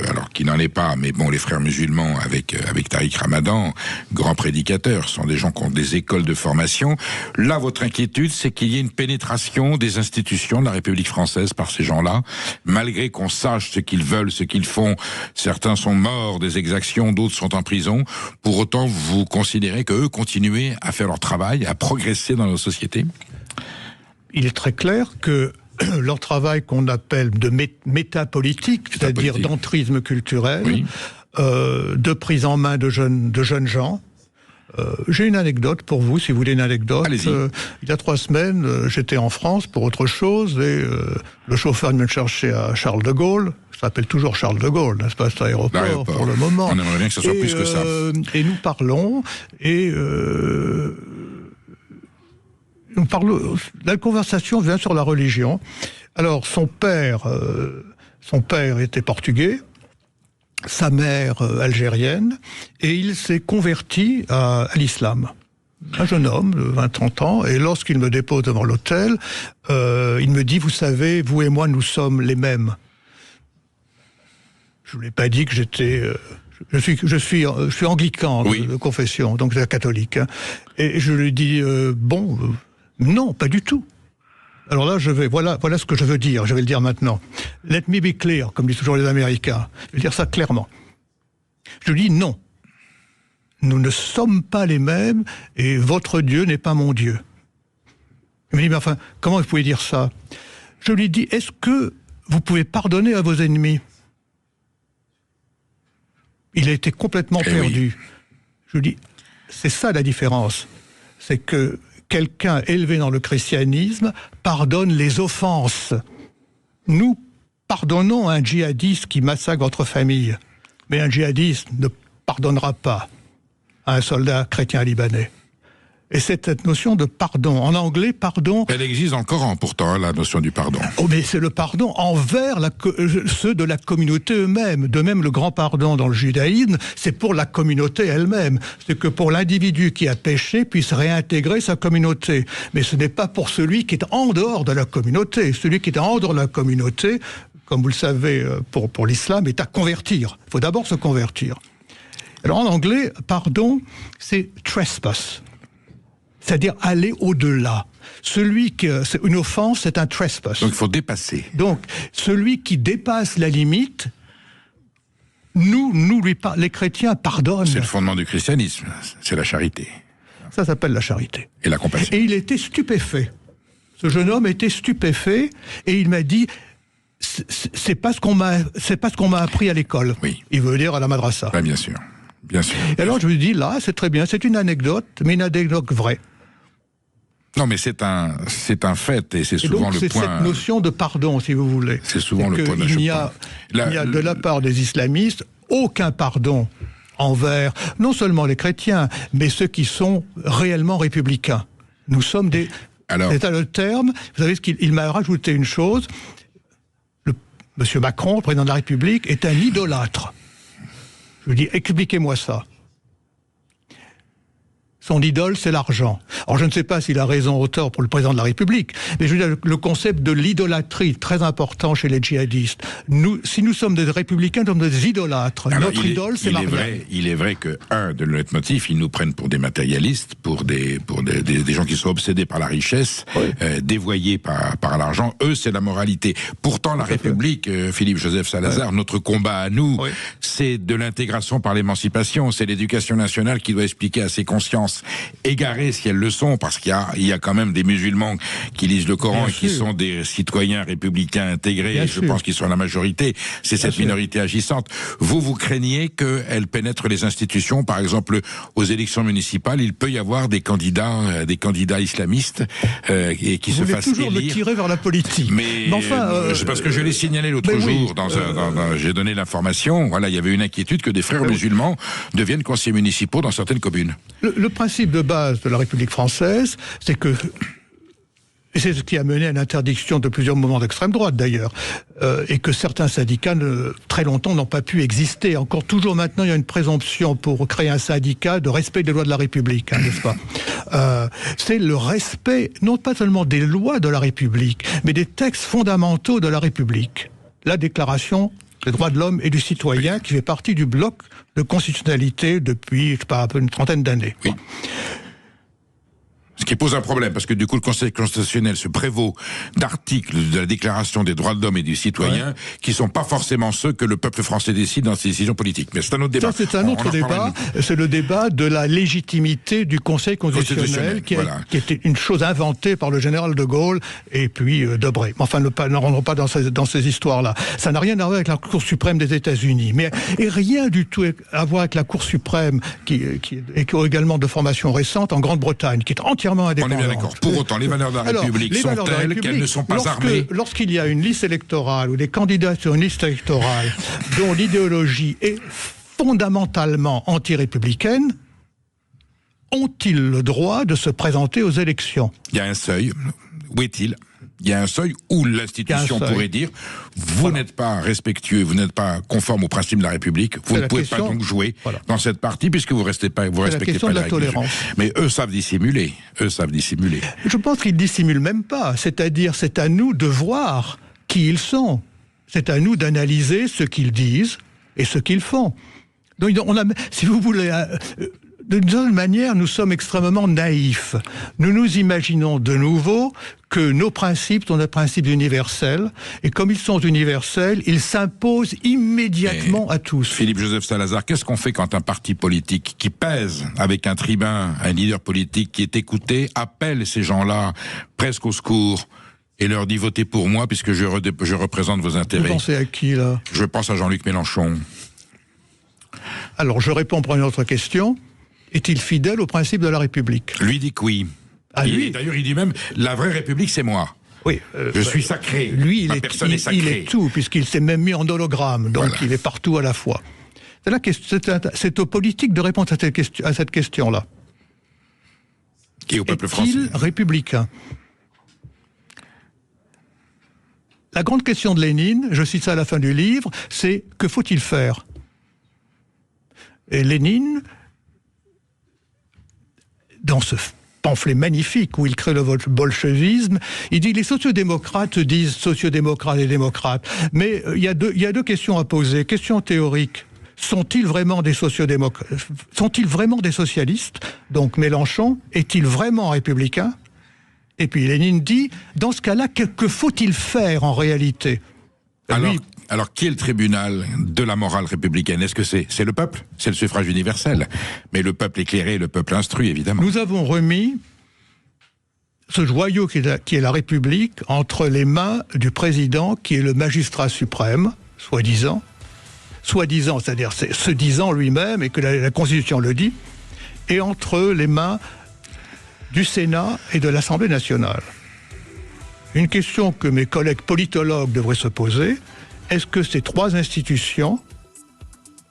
alors qu'il n'en est pas, mais bon, les frères musulmans avec Tariq Ramadan, grand prédicateur, sont des gens qui ont des écoles de formation. Là, votre inquiétude, c'est qu'il y ait une pénétration des institutions de la République française par ces gens-là, malgré qu'on sache ce qu'ils veulent, ce qu'ils font. Certains sont morts des exactions, d'autres sont en prison. Pour autant, vous considérez qu'eux continuent à faire leur travail, à progresser dans nos sociétés ? Il est très clair que leur travail qu'on appelle de métapolitique, c'est-à-dire d'entrisme culturel, de prise en main de jeunes gens. J'ai une anecdote pour vous, si vous voulez une anecdote. Il y a 3 semaines, j'étais en France pour autre chose, et le chauffeur me cherchait à Charles de Gaulle. Ça s'appelle toujours Charles de Gaulle, n'est-ce pas, cet aéroport, pour le moment. On aimerait bien que ce soit plus que ça. Et nous parlons, et la conversation vient sur la religion. Alors, son père était portugais, sa mère algérienne, et il s'est converti à l'islam. Un jeune homme de 20-30 ans, et lorsqu'il me dépose devant l'hôtel, il me dit, vous savez, vous et moi, nous sommes les mêmes. Je ne lui ai pas dit que j'étais... Je suis anglican de confession, donc catholique. Et je lui dis, non, pas du tout. Alors là, voilà ce que je veux dire, je vais le dire maintenant. Let me be clear, comme disent toujours les Américains. Je vais dire ça clairement. Je dis non. Nous ne sommes pas les mêmes et votre Dieu n'est pas mon Dieu. Il me dit, mais enfin, comment vous pouvez dire ça ? Je lui dis, est-ce que vous pouvez pardonner à vos ennemis ? Il a été complètement perdu. Je lui dis, c'est ça la différence. C'est que quelqu'un élevé dans le christianisme pardonne les offenses. Nous pardonnons un djihadiste qui massacre votre famille, mais un djihadiste ne pardonnera pas à un soldat chrétien libanais. Et c'est cette notion de pardon. En anglais, pardon... Elle existe dans le Coran, pourtant, la notion du pardon. Oh, mais c'est le pardon envers ceux de la communauté eux-mêmes. De même, le grand pardon dans le judaïsme, c'est pour la communauté elle-même. C'est que pour l'individu qui a péché puisse réintégrer sa communauté. Mais ce n'est pas pour celui qui est en dehors de la communauté. Celui qui est en dehors de la communauté, comme vous le savez, pour l'islam, est à convertir. Il faut d'abord se convertir. Alors en anglais, pardon, c'est trespass. C'est-à-dire aller au-delà. Une offense, c'est un trespass. Donc il faut dépasser. Donc, celui qui dépasse la limite, les chrétiens pardonnent. C'est le fondement du christianisme, c'est la charité. Ça s'appelle la charité. Et la compassion. Et il était stupéfait. Ce jeune homme était stupéfait et il m'a dit, c'est pas ce qu'on m'a appris à l'école. Oui. Il veut dire à la madrasa. Ouais, bien sûr. Bien sûr. Et alors je lui dis, là, c'est très bien, c'est une anecdote, mais une anecdote vraie. Non, mais c'est un fait, et c'est souvent le point... c'est cette notion de pardon, si vous voulez. C'est souvent le point Il n'y a de la part des islamistes aucun pardon envers non seulement les chrétiens, mais ceux qui sont réellement républicains. Nous sommes des... C'est le terme, vous savez, il m'a rajouté une chose, Monsieur Macron, le président de la République, est un idolâtre. Je lui dis, expliquez-moi ça. Son idole, c'est l'argent. Alors je ne sais pas s'il a raison ou tort pour le président de la République, mais je veux dire, le concept de l'idolâtrie, très important chez les djihadistes. Si nous sommes des républicains, nous sommes des idolâtres. Alors, notre idole, c'est Mariam. Il est vrai que, de le leitmotiv, ils nous prennent pour des matérialistes, pour des gens qui sont obsédés par la richesse, dévoyés par l'argent. Eux, c'est la moralité. Pourtant, la République, Philippe-Joseph Salazar, notre combat à nous, c'est de l'intégration par l'émancipation, c'est l'éducation nationale qui doit expliquer à ses consciences égarées, si elles le sont, parce qu'il y a quand même des musulmans qui lisent le Coran et qui sont des citoyens républicains intégrés, et je pense qu'ils sont la majorité, c'est cette minorité agissante. Vous craignez qu'elle pénètre les institutions, par exemple aux élections municipales, il peut y avoir des candidats islamistes et qui se fassent élire. Vous voulez toujours me tirer vers la politique. Mais enfin, parce que je l'ai signalé l'autre jour, j'ai donné l'information, voilà, il y avait une inquiétude que des frères musulmans deviennent conseillers municipaux dans certaines communes. Le principe de base de la République française, c'est que, et c'est ce qui a mené à l'interdiction de plusieurs mouvements d'extrême droite d'ailleurs, et que certains syndicats très longtemps n'ont pas pu exister. Encore toujours maintenant, il y a une présomption pour créer un syndicat de respect des lois de la République, n'est-ce pas ? C'est le respect, non pas seulement des lois de la République, mais des textes fondamentaux de la République. La Déclaration des droits de l'homme et du citoyen, qui fait partie du bloc de constitutionnalité depuis, je sais pas, un peu une trentaine d'années. Oui. Ce qui pose un problème, parce que du coup, le Conseil constitutionnel se prévaut d'articles de la Déclaration des droits de l'homme et du citoyen qui sont pas forcément ceux que le peuple français décide dans ses décisions politiques. Mais c'est un autre débat. Ça, c'est un autre débat. C'est le débat de la légitimité du Conseil constitutionnel, qui était une chose inventée par le général de Gaulle et puis Debré. Enfin, ne rentrons pas dans ces histoires-là. Ça n'a rien à voir avec la Cour suprême des États-Unis, et rien du tout à voir avec la Cour suprême, qui est également de formation récente en Grande-Bretagne, qui est entièrement indépendante. On est bien d'accord. Pour autant, les valeurs de la République sont telles qu'elles ne sont pas armées. Lorsqu'il y a une liste électorale ou des candidats sur une liste électorale dont l'idéologie est fondamentalement anti-républicaine, ont-ils le droit de se présenter aux élections ? Il y a un seuil. Où est-il ? Il y a un seuil où l'institution pourrait dire vous n'êtes pas respectueux, vous n'êtes pas conforme aux principes de la République, vous ne pouvez pas donc jouer dans cette partie puisque vous respectez pas les règles. Mais eux savent dissimuler. Je pense qu'ils dissimulent même pas. C'est-à-dire, c'est à nous de voir qui ils sont. C'est à nous d'analyser ce qu'ils disent et ce qu'ils font. Donc, si vous voulez, d'une certaine manière, nous sommes extrêmement naïfs. Nous nous imaginons de nouveau que nos principes sont des principes universels, et comme ils sont universels, ils s'imposent immédiatement à tous. Philippe-Joseph Salazar, qu'est-ce qu'on fait quand un parti politique qui pèse avec un tribun, un leader politique qui est écouté, appelle ces gens-là presque au secours et leur dit votez pour moi puisque je représente vos intérêts? Vous pensez à qui, là? Je pense à Jean-Luc Mélenchon. Alors, je réponds pour une autre question. Est-il fidèle au principe de la République? Lui dit que oui. D'ailleurs, il dit même, la vraie République, c'est moi. Oui, je suis sacré. Lui, Ma personne est sacrée. Il est tout, puisqu'il s'est même mis en hologramme, donc il est partout à la fois. C'est aux politiques de répondre à cette question-là. Et au peuple français. Est-il républicain ? La grande question de Lénine, je cite ça à la fin du livre, c'est que faut-il faire ? Et Lénine, dans ce pamphlet magnifique où il crée le bolchevisme, il dit les sociodémocrates se disent sociodémocrates et démocrates. Mais il y a deux questions à poser. Question théorique. Sont-ils vraiment des sociodémocrates ? Sont-ils vraiment des socialistes ? Donc Mélenchon, est-il vraiment républicain ? Et puis Lénine dit, dans ce cas-là, que faut-il faire en réalité ? Alors, qui est le tribunal de la morale républicaine ? Est-ce que c'est le peuple ? C'est le suffrage universel. Mais le peuple éclairé, le peuple instruit, évidemment. Nous avons remis ce joyau qui est la République entre les mains du président, qui est le magistrat suprême, soi-disant, c'est-à-dire se disant lui-même, et que la Constitution le dit, et entre les mains du Sénat et de l'Assemblée nationale. Une question que mes collègues politologues devraient se poser, est-ce que ces trois institutions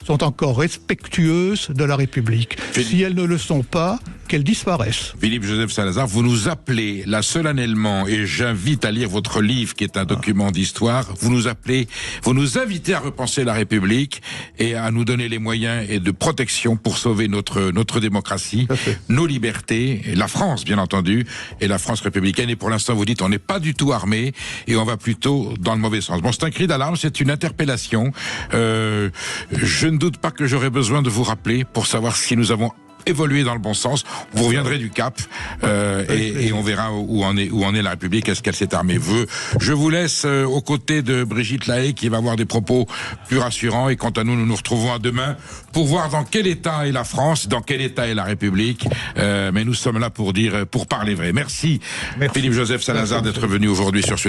sont encore respectueuses de la République ? Si elles ne le sont pas, qu'elles disparaissent. Philippe-Joseph Salazar, vous nous appelez là solennellement, et j'invite à lire votre livre qui est un document d'histoire, vous nous invitez à repenser la République et à nous donner les moyens et de protection pour sauver notre démocratie, nos libertés, et la France bien entendu, et la France républicaine. Et pour l'instant vous dites on n'est pas du tout armé et on va plutôt dans le mauvais sens. Bon, c'est un cri d'alarme, c'est une interpellation. Je ne doute pas que j'aurai besoin de vous rappeler pour savoir si nous avons évolué dans le bon sens. Vous reviendrez du cap et on verra où en est la République. Est-ce qu'elle s'est armée ? Je vous laisse aux côtés de Brigitte Lahaye qui va avoir des propos plus rassurants. Et quant à nous, nous nous retrouvons à demain pour voir dans quel état est la France, dans quel état est la République. Mais nous sommes là pour parler vrai. Merci. Philippe-Joseph Salazar d'être venu aujourd'hui sur